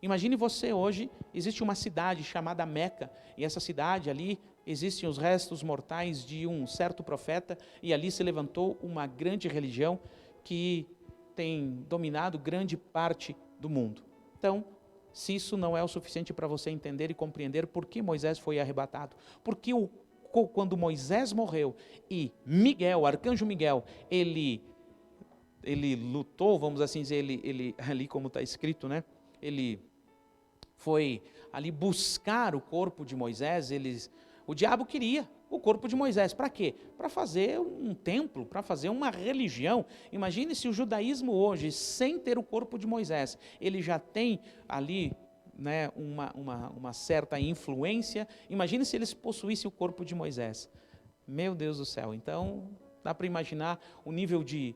Imagine você hoje, existe uma cidade chamada Meca, e essa cidade ali, existem os restos mortais de um certo profeta, e ali se levantou uma grande religião que tem dominado grande parte do mundo. Então, se isso não é o suficiente para você entender e compreender por que Moisés foi arrebatado, porque quando Moisés morreu e Miguel, o arcanjo Miguel, ele lutou, vamos assim dizer, ele ali como está escrito, né? Ele foi ali buscar o corpo de Moisés, o diabo queria, o corpo de Moisés. Para quê? Para fazer um templo, para fazer uma religião. Imagine se o judaísmo hoje, sem ter o corpo de Moisés, ele já tem ali, né, uma certa influência. Imagine se eles possuíssem o corpo de Moisés. Meu Deus do céu. Então, dá para imaginar o nível de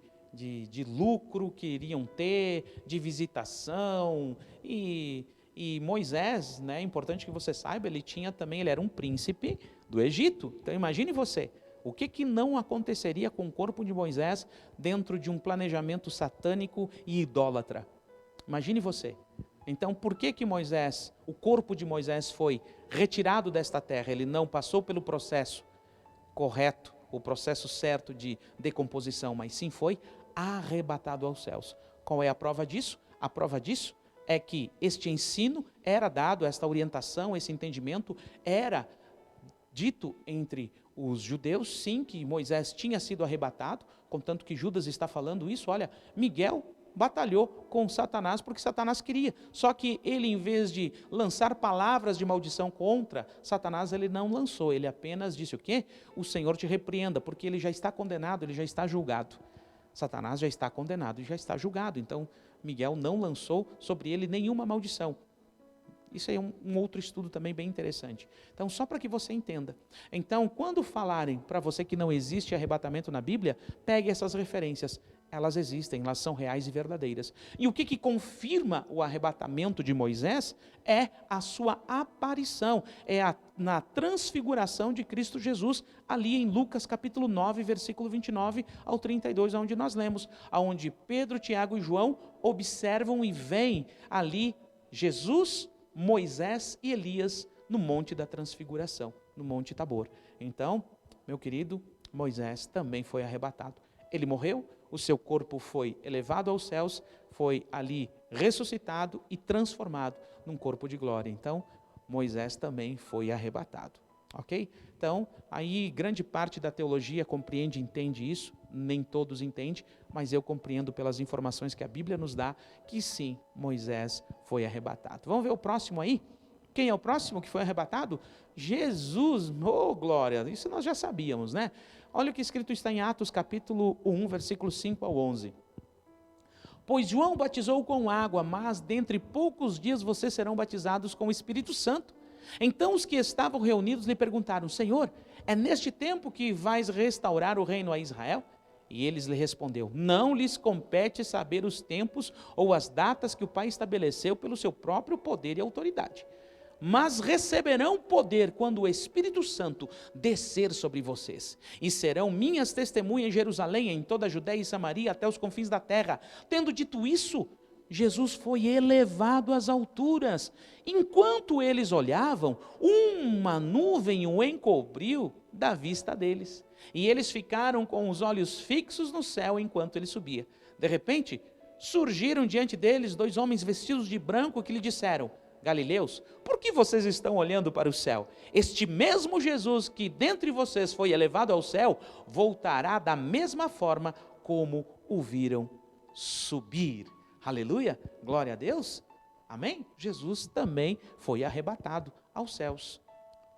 lucro que iriam ter, de visitação. E Moisés, né, é importante que você saiba, ele era um príncipe do Egito. Então imagine você, o que não aconteceria com o corpo de Moisés dentro de um planejamento satânico e idólatra? Imagine você. Então por que Moisés, o corpo de Moisés foi retirado desta terra? Ele não passou pelo processo correto, o processo certo de decomposição, mas sim foi arrebatado aos céus. Qual é a prova disso? A prova disso é que este ensino era dado, esta orientação, esse entendimento era dito entre os judeus, sim, que Moisés tinha sido arrebatado, contanto que Judas está falando isso. Olha, Miguel batalhou com Satanás porque Satanás queria, só que ele, em vez de lançar palavras de maldição contra Satanás, ele não lançou, ele apenas disse o quê? O Senhor te repreenda, porque ele já está condenado, ele já está julgado. Satanás já está condenado e já está julgado, então Miguel não lançou sobre ele nenhuma maldição. Isso aí é um outro estudo também bem interessante. Então, só para que você entenda. Então, quando falarem para você que não existe arrebatamento na Bíblia, pegue essas referências. Elas existem, elas são reais e verdadeiras. E o que confirma o arrebatamento de Moisés é a sua aparição, na transfiguração de Cristo Jesus, ali em Lucas capítulo 9, versículo 29 ao 32, onde nós lemos, onde Pedro, Tiago e João observam e veem ali Jesus, Moisés e Elias no monte da transfiguração, no monte Tabor. Então, meu querido, Moisés também foi arrebatado. Ele morreu, o seu corpo foi elevado aos céus, foi ali ressuscitado e transformado num corpo de glória. Então, Moisés também foi arrebatado. Ok? Então, aí grande parte da teologia compreende e entende isso, nem todos entendem, mas eu compreendo pelas informações que a Bíblia nos dá, que sim, Moisés foi arrebatado. Vamos ver o próximo aí? Quem é o próximo que foi arrebatado? Jesus, oh glória, isso nós já sabíamos, né? Olha o que escrito está em Atos capítulo 1, versículo 5 ao 11. Pois João batizou com água, mas dentre poucos dias vocês serão batizados com o Espírito Santo. Então os que estavam reunidos lhe perguntaram: Senhor, é neste tempo que vais restaurar o reino a Israel? E eles lhe respondeu: não lhes compete saber os tempos ou as datas que o Pai estabeleceu pelo seu próprio poder e autoridade. Mas receberão poder quando o Espírito Santo descer sobre vocês. E serão minhas testemunhas em Jerusalém, em toda a Judéia e Samaria, até os confins da terra. Tendo dito isso, Jesus foi elevado às alturas. Enquanto eles olhavam, uma nuvem o encobriu da vista deles. E eles ficaram com os olhos fixos no céu enquanto ele subia. De repente, surgiram diante deles 2 homens vestidos de branco que lhe disseram: Galileus, por que vocês estão olhando para o céu? Este mesmo Jesus que dentre vocês foi elevado ao céu, voltará da mesma forma como o viram subir. Aleluia, glória a Deus, amém? Jesus também foi arrebatado aos céus.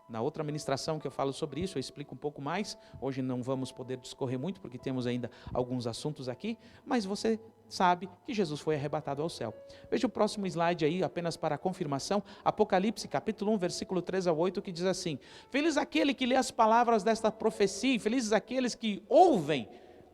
Na outra ministração que eu falo sobre isso, eu explico um pouco mais. Hoje não vamos poder discorrer muito, porque temos ainda alguns assuntos aqui, mas você sabe que Jesus foi arrebatado ao céu. Veja o próximo slide aí, apenas para confirmação. Apocalipse, capítulo 1, versículo 3 ao 8, que diz assim: Feliz aquele que lê as palavras desta profecia, e felizes aqueles que ouvem,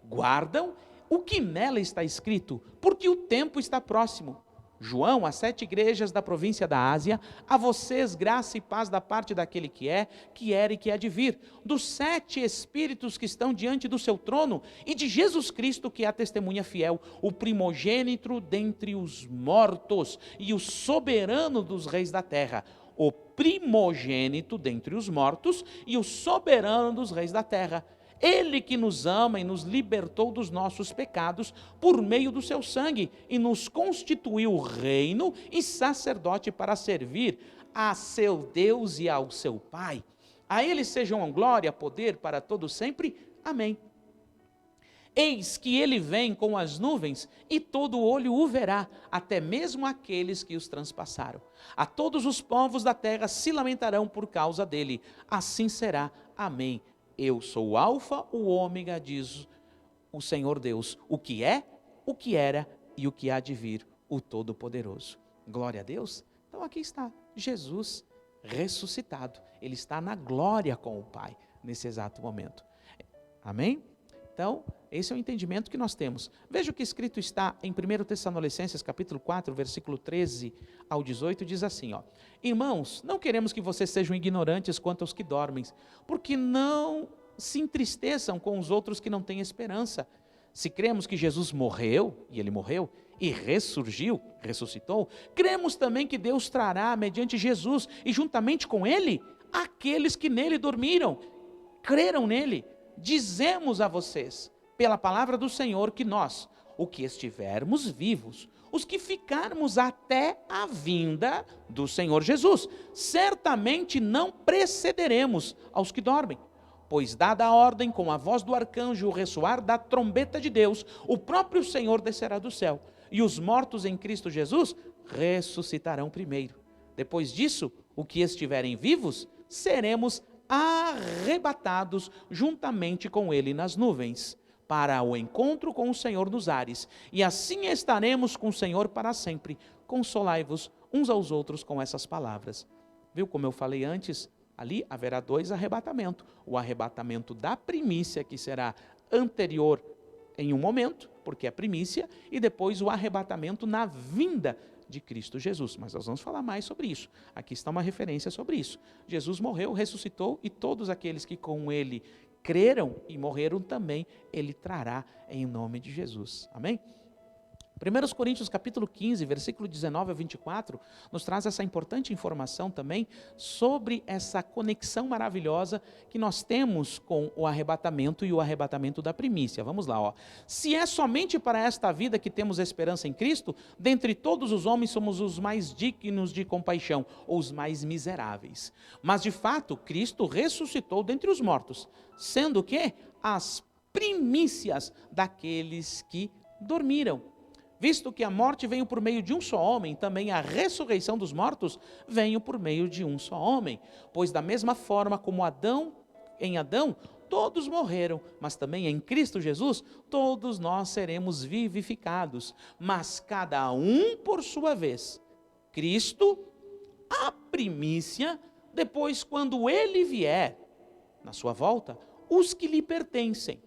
guardam o que nela está escrito, porque o tempo está próximo. João, às 7 igrejas da província da Ásia, a vocês graça e paz da parte daquele que era e que há de vir, dos 7 espíritos que estão diante do seu trono, e de Jesus Cristo, que é a testemunha fiel, o primogênito dentre os mortos, e o soberano dos reis da terra. O primogênito dentre os mortos, e o soberano dos reis da terra. Ele que nos ama e nos libertou dos nossos pecados por meio do seu sangue e nos constituiu reino e sacerdote para servir a seu Deus e ao seu Pai. A ele sejam glória, poder para todo sempre. Amém. Eis que ele vem com as nuvens e todo olho o verá, até mesmo aqueles que os transpassaram. A todos os povos da terra se lamentarão por causa dele. Assim será. Amém. Eu sou o alfa, o ômega, diz o Senhor Deus, o que é, o que era e o que há de vir, o Todo-Poderoso. Glória a Deus. Então aqui está Jesus ressuscitado. Ele está na glória com o Pai nesse exato momento. Amém? Então, esse é o entendimento que nós temos. Veja o que escrito está em 1 Tessalonicenses, capítulo 4, versículo 13 ao 18, diz assim, ó: Irmãos, não queremos que vocês sejam ignorantes quanto aos que dormem, porque não se entristeçam com os outros que não têm esperança. Se cremos que Jesus morreu, e ele morreu, e ressurgiu, ressuscitou, cremos também que Deus trará, mediante Jesus, e juntamente com ele, aqueles que nele dormiram, creram nele. Dizemos a vocês, pela palavra do Senhor, que nós, o que estivermos vivos, os que ficarmos até a vinda do Senhor Jesus, certamente não precederemos aos que dormem. Pois dada a ordem, com a voz do arcanjo, o ressoar da trombeta de Deus, o próprio Senhor descerá do céu, e os mortos em Cristo Jesus ressuscitarão primeiro. Depois disso, o que estiverem vivos, seremos arrebatados juntamente com ele nas nuvens, para o encontro com o Senhor nos ares, e assim estaremos com o Senhor para sempre. Consolai-vos uns aos outros com essas palavras. Viu como eu falei antes? Ali haverá dois arrebatamentos. O arrebatamento da primícia, que será anterior em um momento, porque é primícia, e depois o arrebatamento na vinda de Cristo Jesus. Mas nós vamos falar mais sobre isso. Aqui está uma referência sobre isso. Jesus morreu, ressuscitou, e todos aqueles que com ele creram e morreram também, ele trará em nome de Jesus. Amém? 1 Coríntios capítulo 15, versículo 19 a 24, nos traz essa importante informação também sobre essa conexão maravilhosa que nós temos com o arrebatamento e o arrebatamento da primícia. Vamos lá, ó. Se é somente para esta vida que temos esperança em Cristo, dentre todos os homens somos os mais dignos de compaixão, ou os mais miseráveis. Mas de fato, Cristo ressuscitou dentre os mortos, sendo que as primícias daqueles que dormiram. Visto que a morte veio por meio de um só homem, também a ressurreição dos mortos veio por meio de um só homem. Pois da mesma forma como em Adão, todos morreram, mas também em Cristo Jesus, todos nós seremos vivificados. Mas cada um por sua vez. Cristo, a primícia, depois quando ele vier, na sua volta, os que lhe pertencem,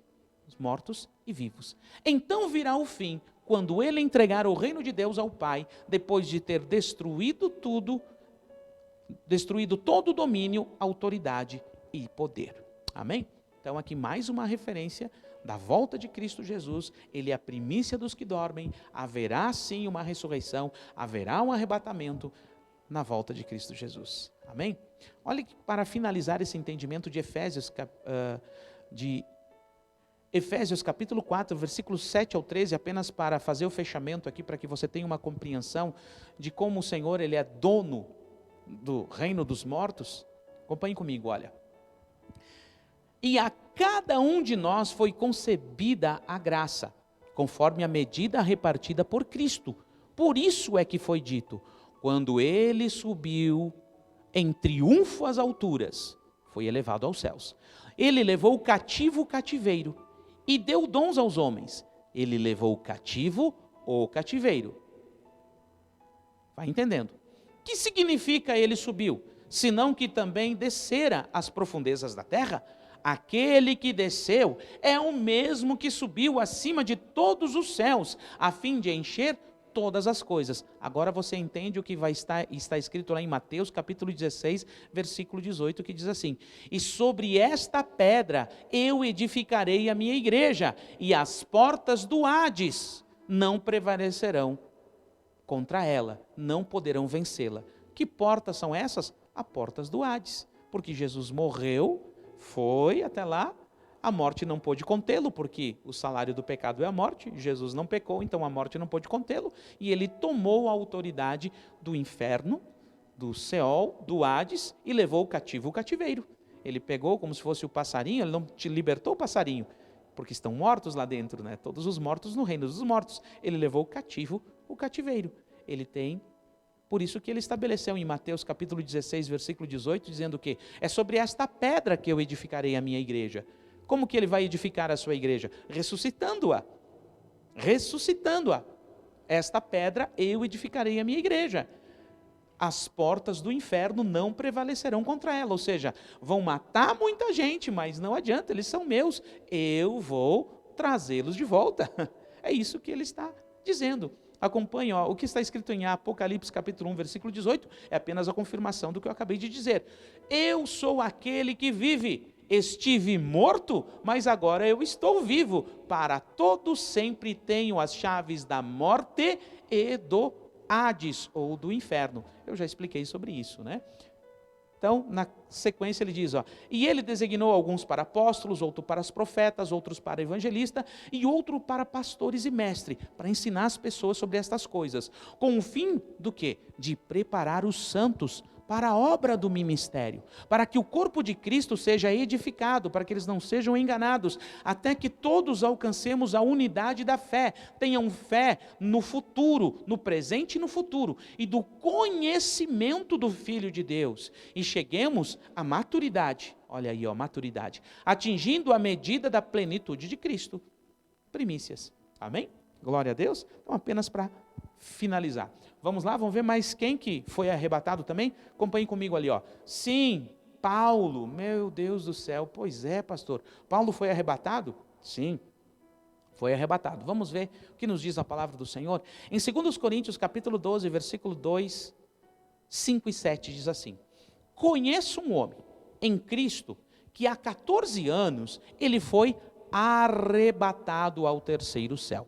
os mortos e vivos. Então virá o fim, quando ele entregar o reino de Deus ao Pai, depois de ter destruído todo o domínio, autoridade e poder. Amém? Então aqui mais uma referência da volta de Cristo Jesus. Ele é a primícia dos que dormem. Haverá sim uma ressurreição, haverá um arrebatamento na volta de Cristo Jesus. Amém? Olha que para finalizar esse entendimento de Efésios capítulo 4, versículos 7 ao 13, apenas para fazer o fechamento aqui, para que você tenha uma compreensão de como o Senhor ele é dono do reino dos mortos. Acompanhe comigo, olha. E a cada um de nós foi concebida a graça, conforme a medida repartida por Cristo. Por isso é que foi dito, quando ele subiu em triunfo às alturas, foi elevado aos céus. Ele levou cativo o cativeiro e deu dons aos homens. Ele levou cativo o cativeiro. Vai entendendo? O que significa ele subiu? Senão que também descera às profundezas da terra? Aquele que desceu é o mesmo que subiu acima de todos os céus, a fim de encher todas as coisas. Agora você entende o que está escrito lá em Mateus capítulo 16, versículo 18, que diz assim: e sobre esta pedra eu edificarei a minha igreja, e as portas do Hades não prevalecerão contra ela, não poderão vencê-la. Que portas são essas? As portas do Hades, porque Jesus morreu, foi até lá, a morte não pôde contê-lo, porque o salário do pecado é a morte. Jesus não pecou, então a morte não pôde contê-lo, e ele tomou a autoridade do inferno, do Seol, do Hades, e levou o cativo o cativeiro. Ele pegou como se fosse o passarinho, ele não te libertou o passarinho, porque estão mortos lá dentro, né? Todos os mortos no reino dos mortos. Ele levou o cativo o cativeiro. Ele tem Por isso que ele estabeleceu em Mateus capítulo 16, versículo 18, dizendo que é sobre esta pedra que eu edificarei a minha igreja. Como que ele vai edificar a sua igreja? Ressuscitando-a. Ressuscitando-a. Esta pedra eu edificarei a minha igreja. As portas do inferno não prevalecerão contra ela. Ou seja, vão matar muita gente, mas não adianta, eles são meus. Eu vou trazê-los de volta. É isso que ele está dizendo. Acompanhe, o que está escrito em Apocalipse capítulo 1, versículo 18, é apenas a confirmação do que eu acabei de dizer. Eu sou aquele que vive. Estive morto, mas agora eu estou vivo. Para todo sempre tenho as chaves da morte e do Hades, ou do inferno. Eu já expliquei sobre isso, né? Então, na sequência ele diz, e ele designou alguns para apóstolos, outros para profetas, outros para evangelistas, e outro para pastores e mestres, para ensinar as pessoas sobre estas coisas, com o fim do quê? De preparar os santos para a obra do ministério, para que o corpo de Cristo seja edificado, para que eles não sejam enganados, até que todos alcancemos a unidade da fé, tenham fé no futuro, no presente e no futuro, e do conhecimento do Filho de Deus, e cheguemos à maturidade, olha aí, maturidade, atingindo a medida da plenitude de Cristo. Primícias, amém? Glória a Deus. Então, apenas para finalizar. Vamos lá, vamos ver mais quem que foi arrebatado também? Acompanhe comigo ali, Sim, Paulo, meu Deus do céu, pois é, pastor. Paulo foi arrebatado? Sim, foi arrebatado. Vamos ver o que nos diz a palavra do Senhor. Em 2 Coríntios, capítulo 12, versículo 2, 5 e 7, diz assim: conheço um homem em Cristo que há 14 anos ele foi arrebatado ao terceiro céu.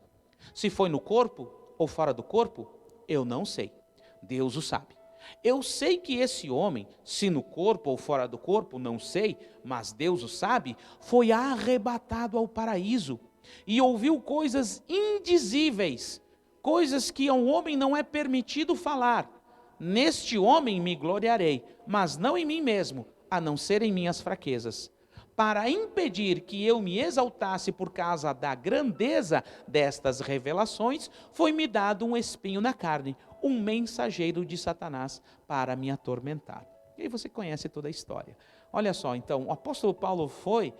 Se foi no corpo ou fora do corpo, eu não sei, Deus o sabe. Eu sei que esse homem, se no corpo ou fora do corpo, não sei, mas Deus o sabe, foi arrebatado ao paraíso e ouviu coisas indizíveis, coisas que a um homem não é permitido falar. Neste homem me gloriarei, mas não em mim mesmo, a não ser em minhas fraquezas. Para impedir que eu me exaltasse por causa da grandeza destas revelações, foi-me dado um espinho na carne, um mensageiro de Satanás para me atormentar. E aí você conhece toda a história. Olha só, então, o apóstolo Paulo foi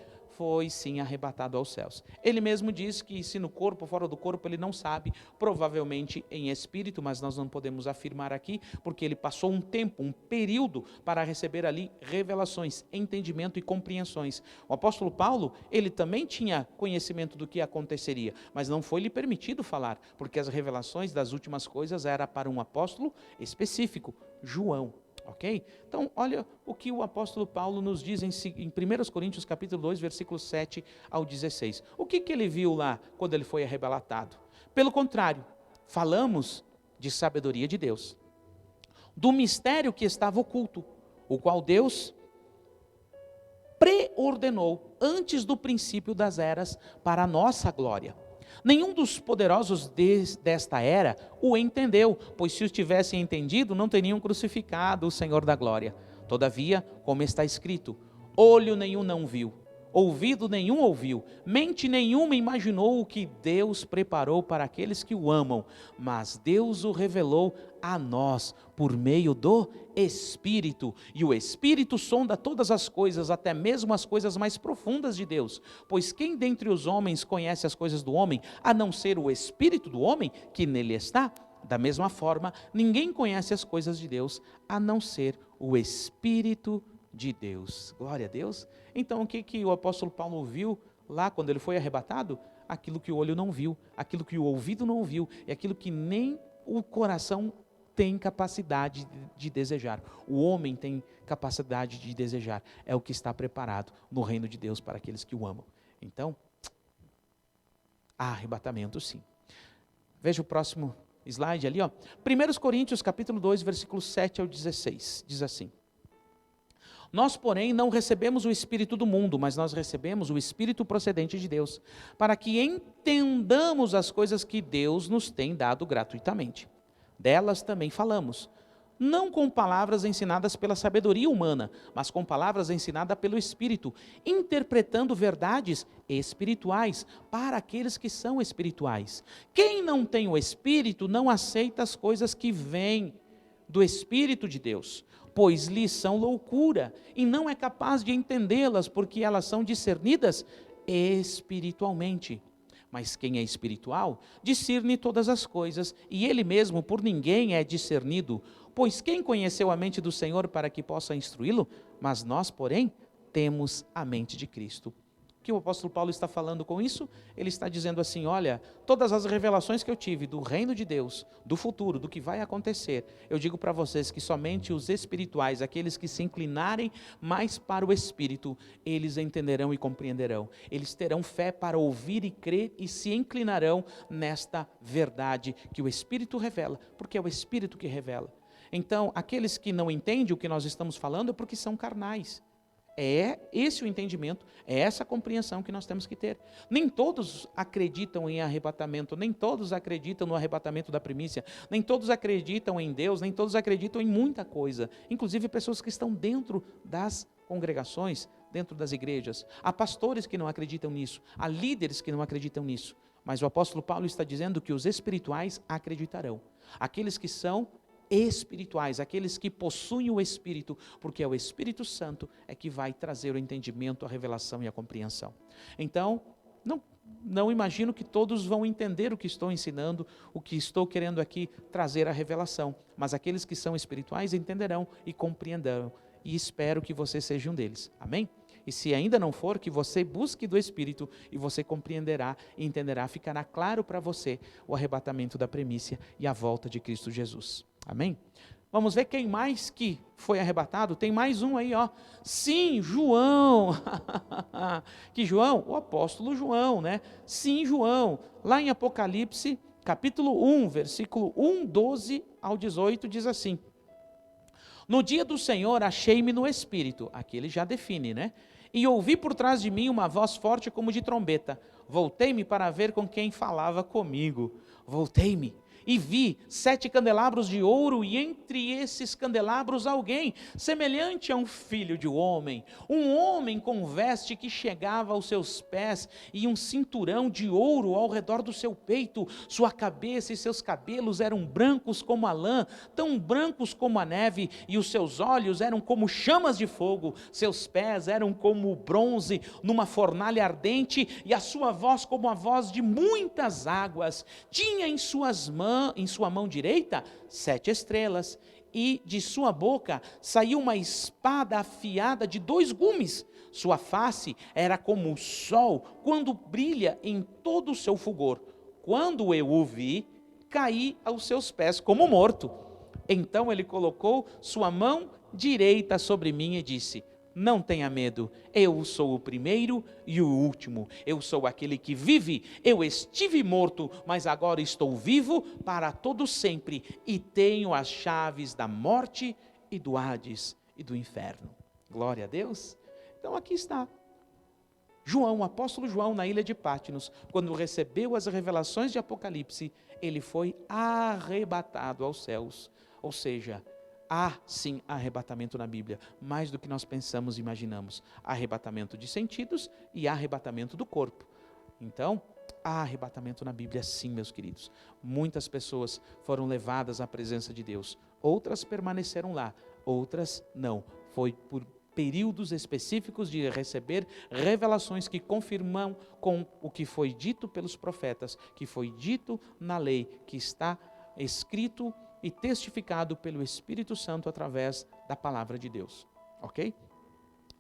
sim arrebatado aos céus. Ele mesmo diz que se no corpo ou fora do corpo ele não sabe, provavelmente em espírito, mas nós não podemos afirmar aqui, porque ele passou um tempo, um período para receber ali revelações, entendimento e compreensões. O apóstolo Paulo, ele também tinha conhecimento do que aconteceria, mas não foi lhe permitido falar, porque as revelações das últimas coisas era para um apóstolo específico, João. Ok? Então, olha o que o apóstolo Paulo nos diz em 1 Coríntios capítulo 2, versículos 7 ao 16. O que ele viu lá quando ele foi arrebatado? Pelo contrário, falamos de sabedoria de Deus, do mistério que estava oculto, o qual Deus preordenou antes do princípio das eras para a nossa glória. Nenhum dos poderosos desta era o entendeu, pois se os tivessem entendido, não teriam crucificado o Senhor da glória. Todavia, como está escrito, olho nenhum não viu, ouvido nenhum ouviu, mente nenhuma imaginou o que Deus preparou para aqueles que o amam, mas Deus o revelou a nós por meio do Espírito, e o Espírito sonda todas as coisas, até mesmo as coisas mais profundas de Deus, pois quem dentre os homens conhece as coisas do homem, a não ser o Espírito do homem que nele está? Da mesma forma, ninguém conhece as coisas de Deus, a não ser o Espírito de Deus. Glória a Deus. Então o que o apóstolo Paulo viu lá quando ele foi arrebatado? Aquilo que o olho não viu, aquilo que o ouvido não ouviu, e aquilo que nem o coração tem capacidade de desejar. O homem tem capacidade de desejar. É o que está preparado no reino de Deus para aqueles que o amam. Então, há arrebatamento sim. Veja o próximo slide ali, 1 Coríntios capítulo 2, versículos 7 ao 16, diz assim: nós, porém, não recebemos o Espírito do mundo, mas nós recebemos o Espírito procedente de Deus, para que entendamos as coisas que Deus nos tem dado gratuitamente. Delas também falamos, não com palavras ensinadas pela sabedoria humana, mas com palavras ensinadas pelo Espírito, interpretando verdades espirituais para aqueles que são espirituais. Quem não tem o Espírito não aceita as coisas que vêm do Espírito de Deus, pois lhes são loucura, e não é capaz de entendê-las, porque elas são discernidas espiritualmente. Mas quem é espiritual, discerne todas as coisas, e ele mesmo por ninguém é discernido. Pois quem conheceu a mente do Senhor para que possa instruí-lo? Mas nós, porém, temos a mente de Cristo. O que o apóstolo Paulo está falando com isso? Ele está dizendo assim, olha, todas as revelações que eu tive do reino de Deus, do futuro, do que vai acontecer, eu digo para vocês que somente os espirituais, aqueles que se inclinarem mais para o Espírito, eles entenderão e compreenderão. Eles terão fé para ouvir e crer e se inclinarão nesta verdade que o Espírito revela, porque é o Espírito que revela. Então, aqueles que não entendem o que nós estamos falando é porque são carnais. É esse o entendimento, é essa a compreensão que nós temos que ter. Nem todos acreditam em arrebatamento, nem todos acreditam no arrebatamento da primícia, nem todos acreditam em Deus, nem todos acreditam em muita coisa. Inclusive pessoas que estão dentro das congregações, dentro das igrejas. Há pastores que não acreditam nisso, há líderes que não acreditam nisso. Mas o apóstolo Paulo está dizendo que os espirituais acreditarão. Aqueles que são espirituais, aqueles que possuem o Espírito, porque é o Espírito Santo é que vai trazer o entendimento, a revelação e a compreensão. Então, não imagino que todos vão entender o que estou ensinando, o que estou querendo aqui trazer a revelação, mas aqueles que são espirituais entenderão e compreenderão, e espero que você seja um deles, amém? E se ainda não for, que você busque do Espírito e você compreenderá e entenderá, ficará claro para você o arrebatamento da primícia e a volta de Cristo Jesus. Amém? Vamos ver quem mais que foi arrebatado. Tem mais um aí, ó. Sim, João. Que João? O apóstolo João, né? Sim, João. Lá em Apocalipse, capítulo 1, versículo 1, 12 ao 18, diz assim: no dia do Senhor achei-me no Espírito. Aqui ele já define, né? E ouvi por trás de mim uma voz forte como de trombeta. Voltei-me para ver com quem falava comigo. Voltei-me e vi 7 candelabros de ouro, e entre esses candelabros alguém, semelhante a um filho de homem, um homem com veste que chegava aos seus pés, e um cinturão de ouro ao redor do seu peito. Sua cabeça e seus cabelos eram brancos como a lã, tão brancos como a neve, e os seus olhos eram como chamas de fogo, seus pés eram como bronze numa fornalha ardente, e a sua voz como a voz de muitas águas. Tinha em sua mão direita 7 estrelas, e de sua boca saiu uma espada afiada de 2 gumes. Sua face era como o sol quando brilha em todo o seu fulgor. Quando eu o vi, caí aos seus pés como morto. Então ele colocou sua mão direita sobre mim e disse: não tenha medo, eu sou o primeiro e o último, eu sou aquele que vive. Eu estive morto, mas agora estou vivo para todo sempre, e tenho as chaves da morte e do Hades e do inferno. Glória a Deus. Então aqui está João, o apóstolo João, na ilha de Patmos, quando recebeu as revelações de Apocalipse, ele foi arrebatado aos céus. Ou seja, há sim arrebatamento na Bíblia, mais do que nós pensamos e imaginamos. Arrebatamento de sentidos e arrebatamento do corpo. Então, há arrebatamento na Bíblia sim, meus queridos. Muitas pessoas foram levadas à presença de Deus. Outras permaneceram lá, outras não. Foi por períodos específicos de receber revelações que confirmam com o que foi dito pelos profetas, que foi dito na lei, que está escrito e testificado pelo Espírito Santo através da palavra de Deus, ok?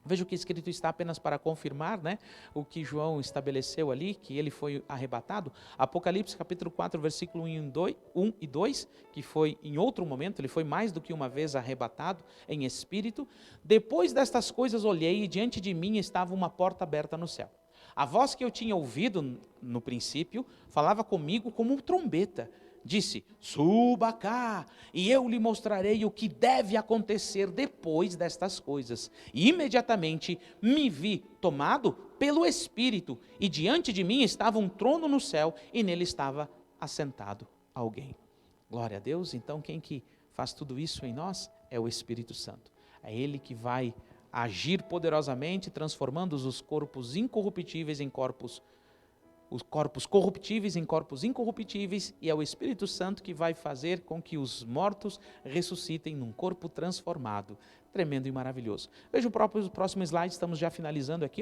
Veja o que escrito está apenas para confirmar, né, o que João estabeleceu ali, que ele foi arrebatado. Apocalipse capítulo 4, versículo 1 e 2, que foi em outro momento, ele foi mais do que uma vez arrebatado em espírito. Depois destas coisas olhei, e diante de mim estava uma porta aberta no céu. A voz que eu tinha ouvido no princípio falava comigo como trombeta. Disse: suba cá, e eu lhe mostrarei o que deve acontecer depois destas coisas. E imediatamente me vi tomado pelo Espírito, e diante de mim estava um trono no céu, e nele estava assentado alguém. Glória a Deus. Então quem que faz tudo isso em nós? É o Espírito Santo. É Ele que vai agir poderosamente, transformando os corpos incorruptíveis em corpos os corpos corruptíveis em corpos incorruptíveis, e é o Espírito Santo que vai fazer com que os mortos ressuscitem num corpo transformado. Tremendo e maravilhoso. Veja o próximo slide, estamos já finalizando aqui.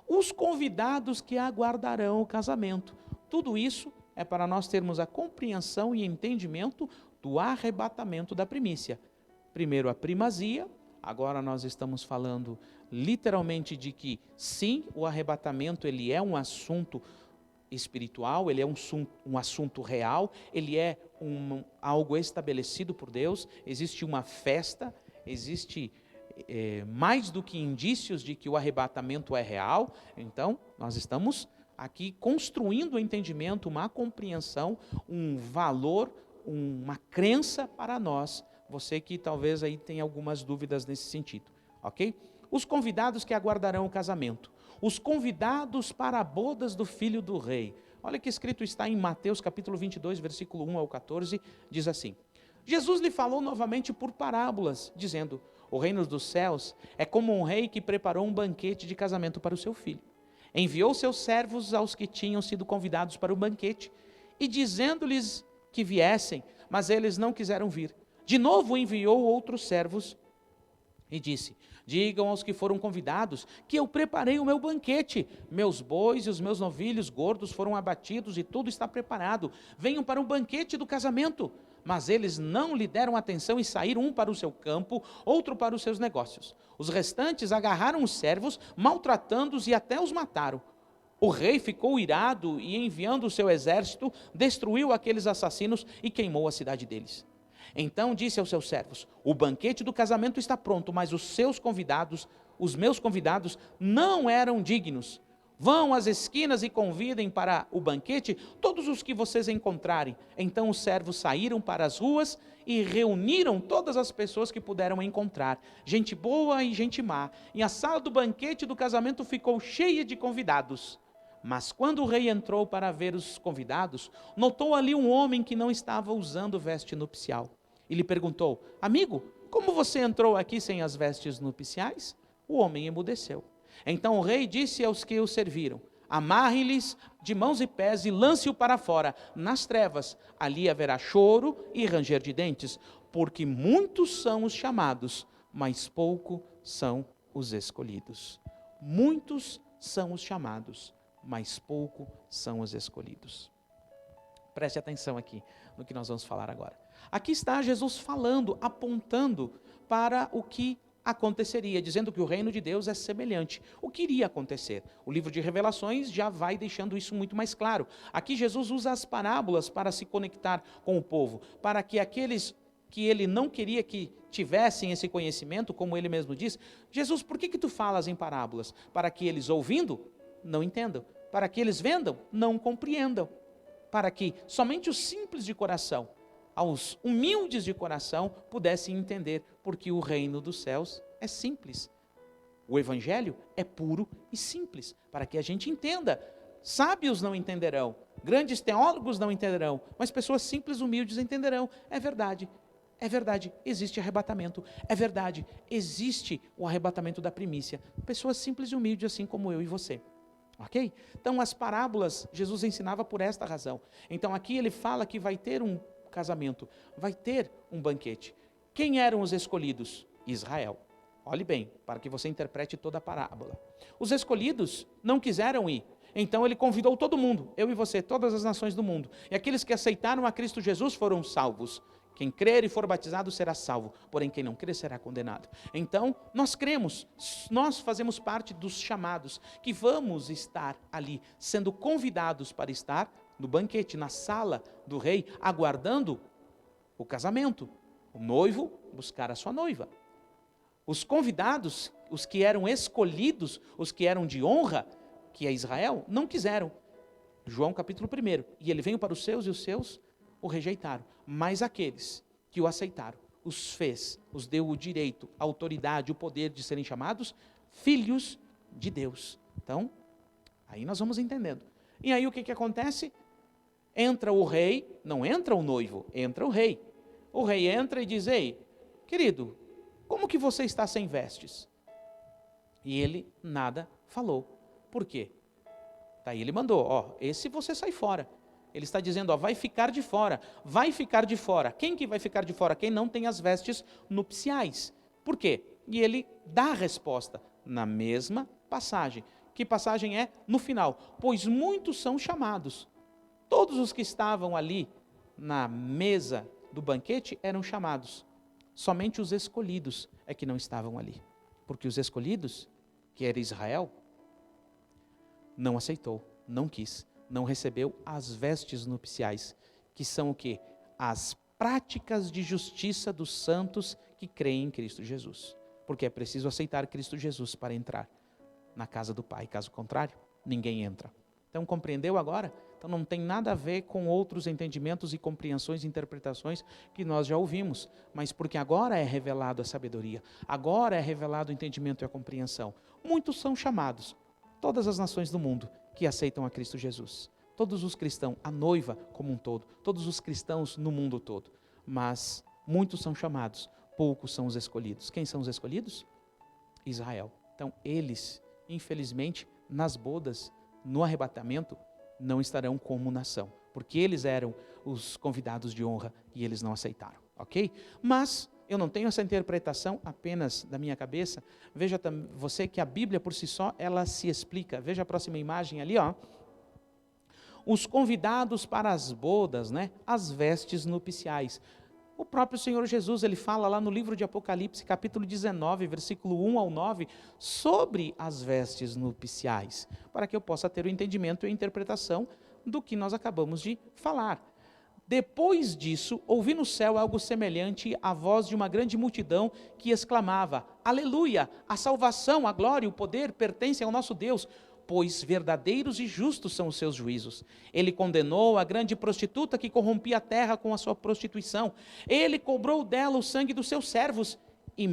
Os convidados que aguardarão o casamento. Tudo isso é para nós termos a compreensão e entendimento do arrebatamento da primícia. Primeiro a primazia, agora nós estamos falando literalmente de que sim, o arrebatamento ele é um assunto espiritual, ele é um assunto real, ele é algo estabelecido por Deus, existe uma festa, existe mais do que indícios de que o arrebatamento é real. Então, nós estamos aqui construindo o entendimento, uma compreensão, um valor, uma crença para nós, você que talvez aí tenha algumas dúvidas nesse sentido, ok? Os convidados que aguardarão o casamento. Os convidados para a bodas do filho do rei. Olha que escrito está em Mateus capítulo 22, versículo 1 ao 14, diz assim: Jesus lhe falou novamente por parábolas, dizendo: o reino dos céus é como um rei que preparou um banquete de casamento para o seu filho. Enviou seus servos aos que tinham sido convidados para o banquete, e dizendo-lhes que viessem, mas eles não quiseram vir. De novo enviou outros servos e disse: digam aos que foram convidados que eu preparei o meu banquete. Meus bois e os meus novilhos gordos foram abatidos e tudo está preparado. Venham para o banquete do casamento. Mas eles não lhe deram atenção e saíram, um para o seu campo, outro para os seus negócios. Os restantes agarraram os servos, maltratando-os e até os mataram. O rei ficou irado e, enviando o seu exército, destruiu aqueles assassinos e queimou a cidade deles. Então disse aos seus servos: o banquete do casamento está pronto, mas os meus convidados, não eram dignos. Vão às esquinas e convidem para o banquete todos os que vocês encontrarem. Então os servos saíram para as ruas e reuniram todas as pessoas que puderam encontrar, gente boa e gente má. E a sala do banquete do casamento ficou cheia de convidados. Mas quando o rei entrou para ver os convidados, notou ali um homem que não estava usando veste nupcial. E lhe perguntou: amigo, como você entrou aqui sem as vestes nupciais? O homem emudeceu. Então o rei disse aos que o serviram: amarre-lhes de mãos e pés e lance-o para fora, nas trevas. Ali haverá choro e ranger de dentes, porque muitos são os chamados, mas pouco são os escolhidos. Muitos são os chamados, mas pouco são os escolhidos. Preste atenção aqui no que nós vamos falar agora. Aqui está Jesus falando, apontando para o que aconteceria, dizendo que o reino de Deus é semelhante. O que iria acontecer? O livro de Revelações já vai deixando isso muito mais claro. Aqui Jesus usa as parábolas para se conectar com o povo, para que aqueles que ele não queria que tivessem esse conhecimento, como ele mesmo diz: Jesus, por que tu falas em parábolas? Para que eles ouvindo, não entendam. Para que eles vendam, não compreendam. Para que somente os simples de coração, aos humildes de coração, pudessem entender, porque o reino dos céus é simples. O evangelho é puro e simples, para que a gente entenda. Sábios não entenderão, grandes teólogos não entenderão, mas pessoas simples, humildes entenderão. É verdade, existe arrebatamento. É verdade, existe o arrebatamento da primícia. Pessoas simples e humildes, assim como eu e você. Ok? Então as parábolas, Jesus ensinava por esta razão. Então aqui ele fala que vai ter um casamento, vai ter um banquete. Quem eram os escolhidos? Israel. Olhe bem, para que você interprete toda a parábola. Os escolhidos não quiseram ir. Então ele convidou todo mundo, eu e você, todas as nações do mundo. E aqueles que aceitaram a Cristo Jesus foram salvos. Quem crer e for batizado será salvo, porém quem não crer será condenado. Então, nós cremos, nós fazemos parte dos chamados, que vamos estar ali, sendo convidados para estar no banquete, na sala do rei, aguardando o casamento. O noivo buscar a sua noiva. Os convidados, os que eram escolhidos, os que eram de honra, que é Israel, não quiseram. João capítulo 1, e ele veio para os seus e os seus o rejeitaram, mas aqueles que o aceitaram, os fez, os deu o direito, a autoridade, o poder de serem chamados filhos de Deus. Então, aí nós vamos entendendo. E aí o que acontece? Entra o rei, não entra o noivo, entra o rei. O rei entra e diz: ei, querido, como que você está sem vestes? E ele nada falou. Por quê? Daí ele mandou, esse você sai fora. Ele está dizendo, vai ficar de fora, vai ficar de fora. Quem que vai ficar de fora? Quem não tem as vestes nupciais. Por quê? E ele dá a resposta na mesma passagem. Que passagem é? No final. Pois muitos são chamados. Todos os que estavam ali na mesa do banquete eram chamados. Somente os escolhidos é que não estavam ali. Porque os escolhidos, que era Israel, não aceitou, não quis, não recebeu as vestes nupciais, que são o quê? As práticas de justiça dos santos que creem em Cristo Jesus. Porque é preciso aceitar Cristo Jesus para entrar na casa do Pai. Caso contrário, ninguém entra. Então, compreendeu agora? Então, não tem nada a ver com outros entendimentos e compreensões e interpretações que nós já ouvimos, mas porque agora é revelado a sabedoria, agora é revelado o entendimento e a compreensão. Muitos são chamados, todas as nações do mundo que aceitam a Cristo Jesus. Todos os cristãos, a noiva como um todo, todos os cristãos no mundo todo. Mas muitos são chamados, poucos são os escolhidos. Quem são os escolhidos? Israel. Então, eles, infelizmente, nas bodas, no arrebatamento, não estarão como nação, porque eles eram os convidados de honra e eles não aceitaram, ok? Mas eu não tenho essa interpretação apenas da minha cabeça. Veja você que a Bíblia por si só, ela se explica. Veja a próxima imagem ali, os convidados para as bodas, as vestes nupciais. O próprio Senhor Jesus, ele fala lá no livro de Apocalipse, capítulo 19, versículo 1 ao 9, sobre as vestes nupciais, para que eu possa ter o entendimento e a interpretação do que nós acabamos de falar. Depois disso, ouvi no céu algo semelhante à voz de uma grande multidão que exclamava: Aleluia! A salvação, a glória e o poder pertencem ao nosso Deus, pois verdadeiros e justos são os seus juízos. Ele condenou a grande prostituta que corrompia a terra com a sua prostituição. Ele cobrou dela o sangue dos seus servos. E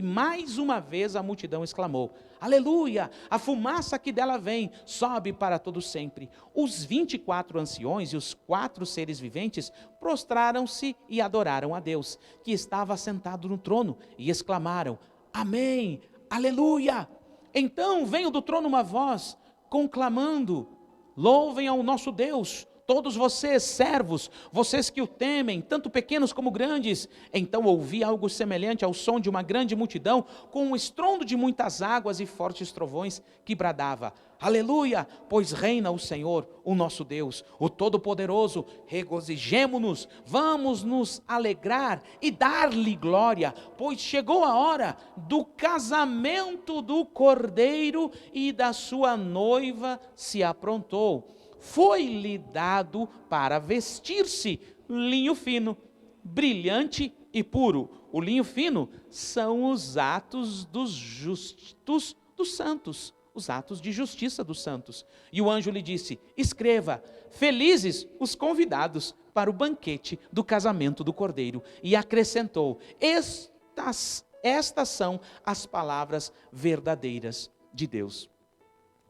mais uma vez a multidão exclamou: Aleluia! A fumaça que dela vem sobe para todo sempre. Os 24 anciões e os 4 seres viventes prostraram-se e adoraram a Deus, que estava assentado no trono, e exclamaram: Amém! Aleluia! Então veio do trono uma voz, conclamando: Louvem ao nosso Deus, todos vocês, servos, vocês que o temem, tanto pequenos como grandes. Então ouvi algo semelhante ao som de uma grande multidão, com um estrondo de muitas águas e fortes trovões, que bradava: Aleluia, pois reina o Senhor, o nosso Deus, o Todo-Poderoso. Regozijemo-nos, vamos nos alegrar e dar-lhe glória, pois chegou a hora do casamento do Cordeiro e da sua noiva se aprontou. Foi-lhe dado para vestir-se linho fino, brilhante e puro. O linho fino são os atos dos justos dos santos, os atos de justiça dos santos. E o anjo lhe disse: Escreva: felizes os convidados para o banquete do casamento do Cordeiro. E acrescentou: Estas são as palavras verdadeiras de Deus.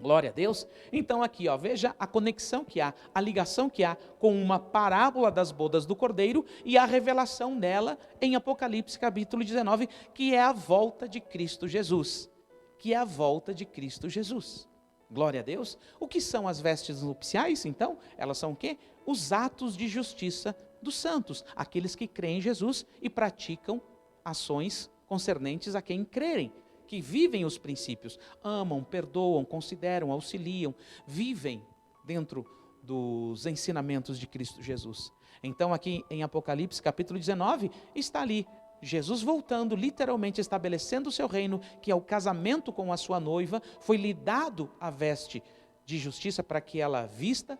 Glória a Deus. Então aqui, veja a conexão que há, a ligação que há com uma parábola das bodas do Cordeiro e a revelação dela em Apocalipse capítulo 19, que é a volta de Cristo Jesus. Que é a volta de Cristo Jesus. Glória a Deus. O que são as vestes nupciais, então? Elas são o quê? Os atos de justiça dos santos, aqueles que creem em Jesus e praticam ações concernentes a quem crerem, que vivem os princípios, amam, perdoam, consideram, auxiliam, vivem dentro dos ensinamentos de Cristo Jesus. Então aqui em Apocalipse capítulo 19, está ali Jesus voltando, literalmente estabelecendo o seu reino, que é o casamento com a sua noiva. Foi-lhe dado a veste de justiça para que ela vista,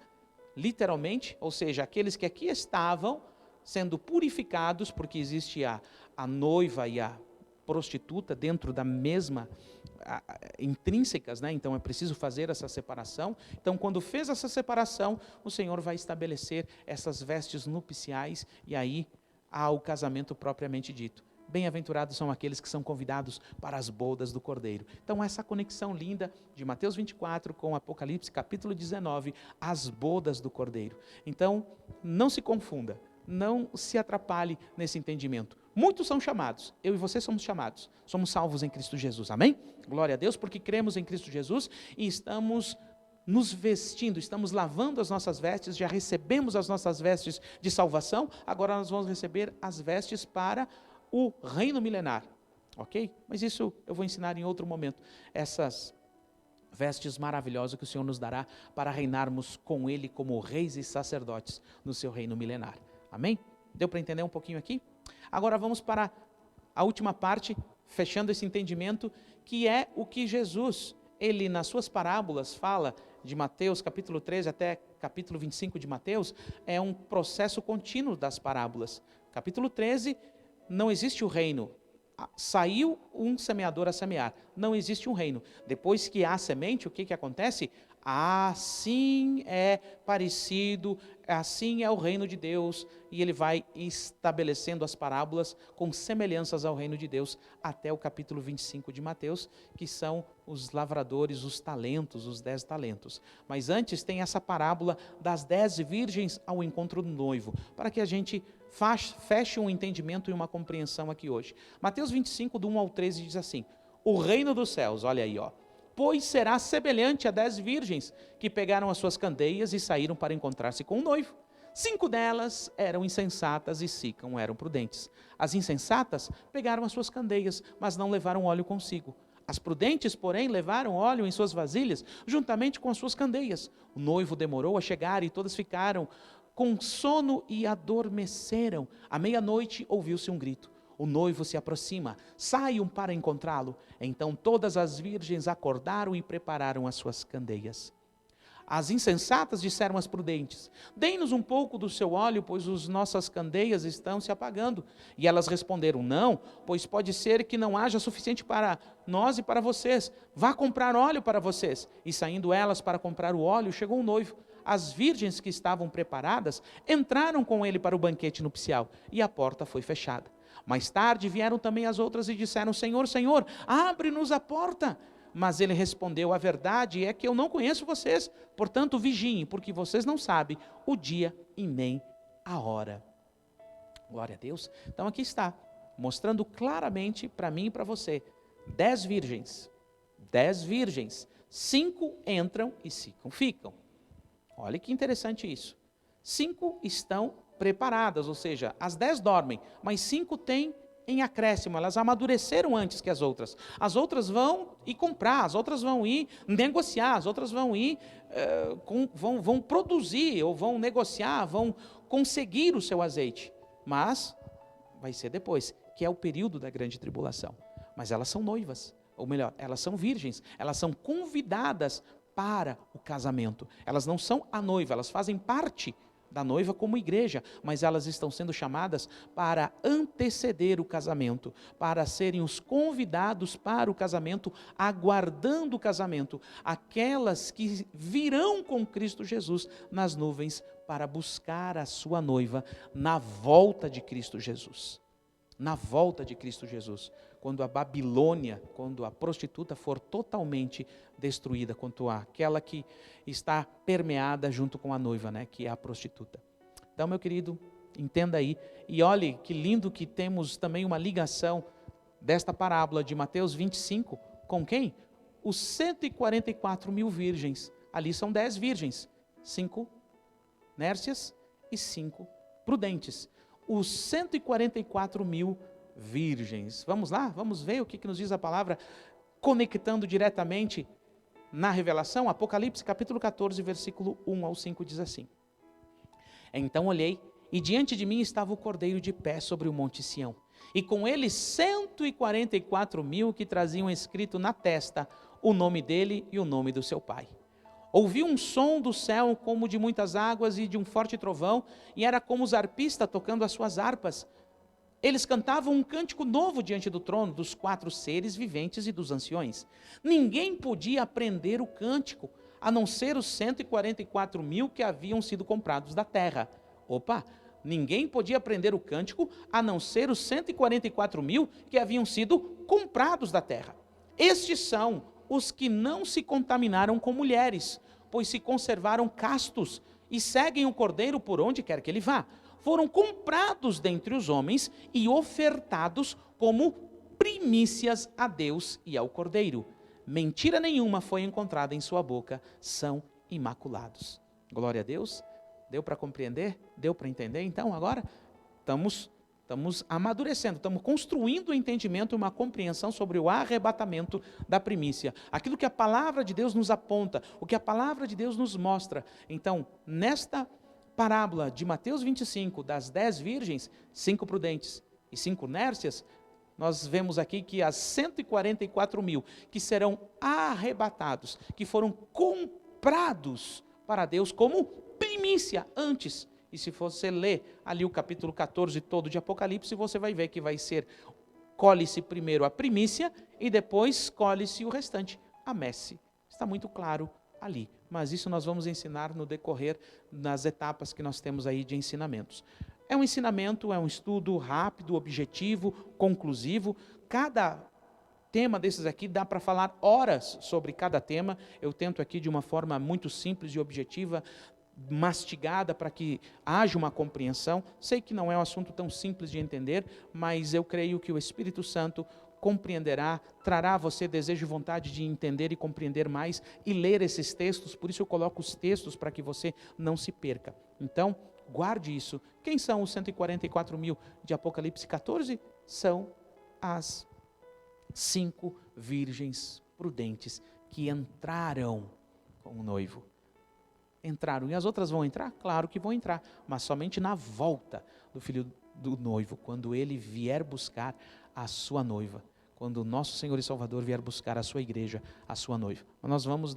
literalmente, ou seja, aqueles que aqui estavam sendo purificados, porque existe a noiva e a prostituta dentro da mesma, intrínsecas, então é preciso fazer essa separação. Então quando fez essa separação, o Senhor vai estabelecer essas vestes nupciais, e aí há o casamento propriamente dito. Bem-aventurados são aqueles que são convidados para as bodas do Cordeiro. Então essa conexão linda de Mateus 24 com Apocalipse capítulo 19, as bodas do Cordeiro. Então não se confunda, não se atrapalhe nesse entendimento. Muitos são chamados, eu e você somos chamados, somos salvos em Cristo Jesus, amém? Glória a Deus, porque cremos em Cristo Jesus e estamos nos vestindo, estamos lavando as nossas vestes, já recebemos as nossas vestes de salvação, agora nós vamos receber as vestes para o reino milenar, ok? Mas isso eu vou ensinar em outro momento, essas vestes maravilhosas que o Senhor nos dará para reinarmos com Ele como reis e sacerdotes no seu reino milenar, amém? Deu para entender um pouquinho aqui? Agora vamos para a última parte, fechando esse entendimento, que é o que Jesus, ele nas suas parábolas fala, de Mateus capítulo 13 até capítulo 25 de Mateus, é um processo contínuo das parábolas. Capítulo 13, não existe o reino, saiu um semeador a semear, não existe um reino. Depois que há semente, o que acontece? Assim é parecido, assim é o reino de Deus, e ele vai estabelecendo as parábolas com semelhanças ao reino de Deus, até o capítulo 25 de Mateus, que são os lavradores, os talentos, os 10 talentos. Mas antes tem essa parábola das 10 virgens ao encontro do noivo, para que a gente feche um entendimento e uma compreensão aqui hoje. Mateus 25, do 1 ao 13, diz assim: o reino dos céus, olha aí, pois será semelhante a 10 virgens que pegaram as suas candeias e saíram para encontrar-se com o noivo. 5 delas eram insensatas e 5 eram prudentes. As insensatas pegaram as suas candeias, mas não levaram óleo consigo. As prudentes, porém, levaram óleo em suas vasilhas, juntamente com as suas candeias. O noivo demorou a chegar e todas ficaram com sono e adormeceram. À meia-noite ouviu-se um grito: o noivo se aproxima, saiam para encontrá-lo. Então todas as virgens acordaram e prepararam as suas candeias. As insensatas disseram às prudentes: dêem-nos um pouco do seu óleo, pois as nossas candeias estão se apagando. E elas responderam: não, pois pode ser que não haja suficiente para nós e para vocês. Vá comprar óleo para vocês. E saindo elas para comprar o óleo, chegou o noivo. As virgens que estavam preparadas entraram com ele para o banquete nupcial, e a porta foi fechada. Mais tarde vieram também as outras e disseram: Senhor, Senhor, abre-nos a porta. Mas ele respondeu: a verdade é que eu não conheço vocês, portanto vigiem, porque vocês não sabem o dia e nem a hora. Glória a Deus. Então aqui está, mostrando claramente para mim e para você, 10 virgens, 5 entram e 5 ficam. Olha que interessante isso. 5 estão preparadas, ou seja, as 10 dormem, mas 5 têm em acréscimo, elas amadureceram antes que as outras. As outras vão ir comprar, as outras vão ir negociar, as outras vão ir, vão produzir, ou vão negociar, vão conseguir o seu azeite. Mas vai ser depois, que é o período da grande tribulação. Mas elas são noivas, ou melhor, elas são virgens, elas são convidadas para o casamento. Elas não são a noiva, elas fazem parte da noiva como igreja, mas elas estão sendo chamadas para anteceder o casamento, para serem os convidados para o casamento, aguardando o casamento, aquelas que virão com Cristo Jesus nas nuvens para buscar a sua noiva na volta de Cristo Jesus. Na volta de Cristo Jesus, quando a Babilônia, quando a prostituta for totalmente destruída, quanto aquela que está permeada junto com a noiva, que é a prostituta. Então, meu querido, entenda aí, e olhe que lindo que temos também uma ligação desta parábola de Mateus 25, com quem? Os 144 mil virgens, ali são 10 virgens, 5 nércias e 5 prudentes. Os 144 mil virgens. Vamos lá? Vamos ver o que nos diz a palavra, conectando diretamente na revelação. Apocalipse capítulo 14, versículo 1 ao 5 diz assim: então olhei, e diante de mim estava o Cordeiro de pé sobre o monte Sião, e com ele 144 mil que traziam escrito na testa o nome dele e o nome do seu pai. Ouvi um som do céu como de muitas águas e de um forte trovão, e era como os arpistas tocando as suas harpas. Eles cantavam um cântico novo diante do trono, dos 4 seres viventes e dos anciões. Ninguém podia aprender o cântico, a não ser os 144 mil que haviam sido comprados da terra. Ninguém podia aprender o cântico, a não ser os 144 mil que haviam sido comprados da terra. Estes são os que não se contaminaram com mulheres, pois se conservaram castos e seguem o Cordeiro por onde quer que ele vá. Foram comprados dentre os homens e ofertados como primícias a Deus e ao Cordeiro. Mentira nenhuma foi encontrada em sua boca, são imaculados. Glória a Deus. Deu para compreender? Deu para entender? Então, agora, estamos amadurecendo, estamos construindo um entendimento e uma compreensão sobre o arrebatamento da primícia. Aquilo que a palavra de Deus nos aponta, o que a palavra de Deus nos mostra. Então, nesta parábola de Mateus 25, das 10 virgens, 5 prudentes e 5 nércias, nós vemos aqui que as 144.000 que serão arrebatados, que foram comprados para Deus como primícia antes. E se você ler ali o capítulo 14 todo de Apocalipse, você vai ver que vai ser, colhe-se primeiro a primícia e depois colhe-se o restante, a messe. Está muito claro ali, mas isso nós vamos ensinar no decorrer das etapas que nós temos aí de ensinamentos. É um ensinamento, é um estudo rápido, objetivo, conclusivo. Cada tema desses aqui dá para falar horas sobre cada tema. Eu tento aqui de uma forma muito simples e objetiva, mastigada para que haja uma compreensão. Sei que não é um assunto tão simples de entender, mas eu creio que o Espírito Santo compreenderá, trará a você desejo e vontade de entender e compreender mais e ler esses textos. Por isso eu coloco os textos para que você não se perca. Então, guarde isso. Quem são os 144.000 de Apocalipse 14? São as 5 virgens prudentes que entraram com o noivo. Entraram. E as outras vão entrar? Claro que vão entrar, mas somente na volta do filho do noivo, quando ele vier buscar a sua noiva, quando o nosso Senhor e Salvador vier buscar a sua igreja, a sua noiva. Mas nós vamos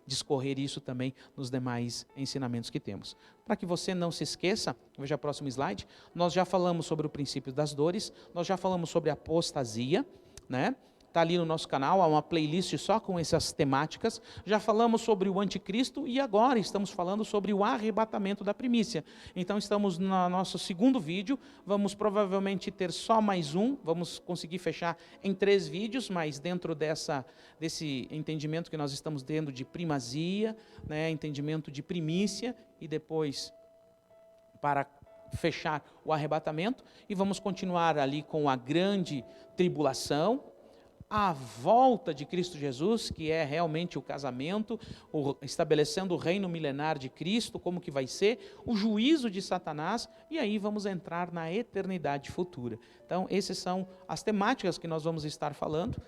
discorrer isso também nos demais ensinamentos que temos. Para que você não se esqueça, veja o próximo slide, nós já falamos sobre o princípio das dores, nós já falamos sobre a apostasia, né? Está ali no nosso canal, há uma playlist só com essas temáticas. Já falamos sobre o anticristo e agora estamos falando sobre o arrebatamento da primícia. Então estamos no nosso segundo vídeo, vamos provavelmente ter só mais um, vamos conseguir fechar em 3 vídeos, mas dentro desse entendimento que nós estamos tendo de primazia, né, entendimento de primícia, e depois para fechar o arrebatamento, e vamos continuar ali com a grande tribulação, a volta de Cristo Jesus, que é realmente o casamento, estabelecendo o reino milenar de Cristo, como que vai ser, o juízo de Satanás, e aí vamos entrar na eternidade futura. Então, essas são as temáticas que nós vamos estar falando,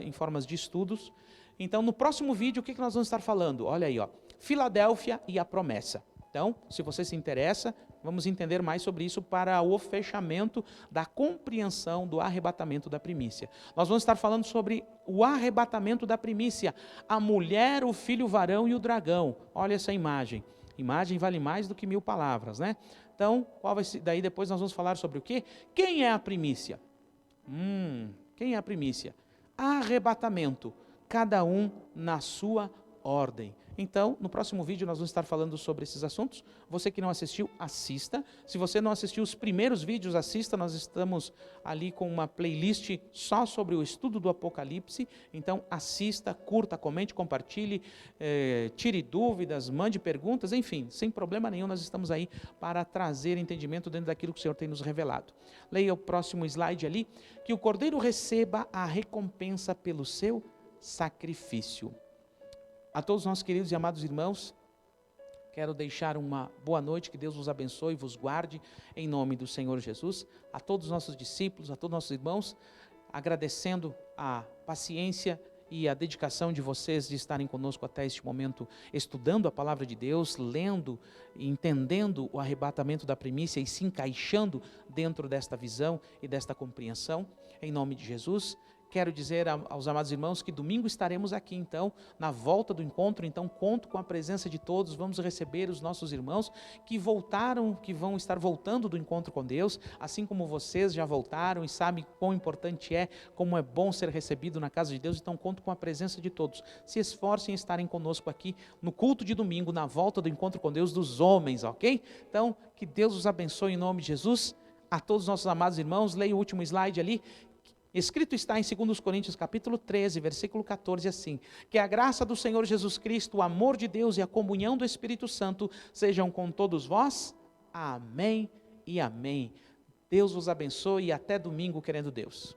em formas de estudos. Então, no próximo vídeo, o que nós vamos estar falando? Olha aí, ó, Filadélfia e a promessa. Então, se você se interessa, vamos entender mais sobre isso para o fechamento da compreensão do arrebatamento da primícia. Nós vamos estar falando sobre o arrebatamento da primícia, a mulher, o filho varão e o dragão. Olha essa imagem. Imagem vale mais do que 1000 palavras, né? Então, daí depois nós vamos falar sobre o quê? Quem é a primícia? Quem é a primícia? Arrebatamento, cada um na sua ordem. Então, no próximo vídeo nós vamos estar falando sobre esses assuntos. Você que não assistiu, assista. Se você não assistiu os primeiros vídeos, assista. Nós estamos ali com uma playlist só sobre o estudo do Apocalipse. Então, assista, curta, comente, compartilhe, tire dúvidas, mande perguntas, enfim, sem problema nenhum, nós estamos aí para trazer entendimento dentro daquilo que o Senhor tem nos revelado. Leia o próximo slide ali. Que o Cordeiro receba a recompensa pelo seu sacrifício. A todos os nossos queridos e amados irmãos, quero deixar uma boa noite, que Deus vos abençoe e vos guarde, em nome do Senhor Jesus. A todos os nossos discípulos, a todos os nossos irmãos, agradecendo a paciência e a dedicação de vocês de estarem conosco até este momento, estudando a palavra de Deus, lendo e entendendo o arrebatamento da primícia e se encaixando dentro desta visão e desta compreensão, em nome de Jesus. Quero dizer aos amados irmãos que domingo estaremos aqui, então, na volta do encontro. Então, conto com a presença de todos. Vamos receber os nossos irmãos que voltaram, que vão estar voltando do encontro com Deus, assim como vocês já voltaram e sabem quão importante é, como é bom ser recebido na casa de Deus. Então, conto com a presença de todos. Se esforcem em estarem conosco aqui no culto de domingo, na volta do encontro com Deus dos homens, ok? Então, que Deus os abençoe em nome de Jesus. A todos os nossos amados irmãos, leia o último slide ali. Escrito está em 2 Coríntios capítulo 13, versículo 14, assim: que a graça do Senhor Jesus Cristo, o amor de Deus e a comunhão do Espírito Santo sejam com todos vós. Amém e amém. Deus vos abençoe e até domingo, querendo Deus.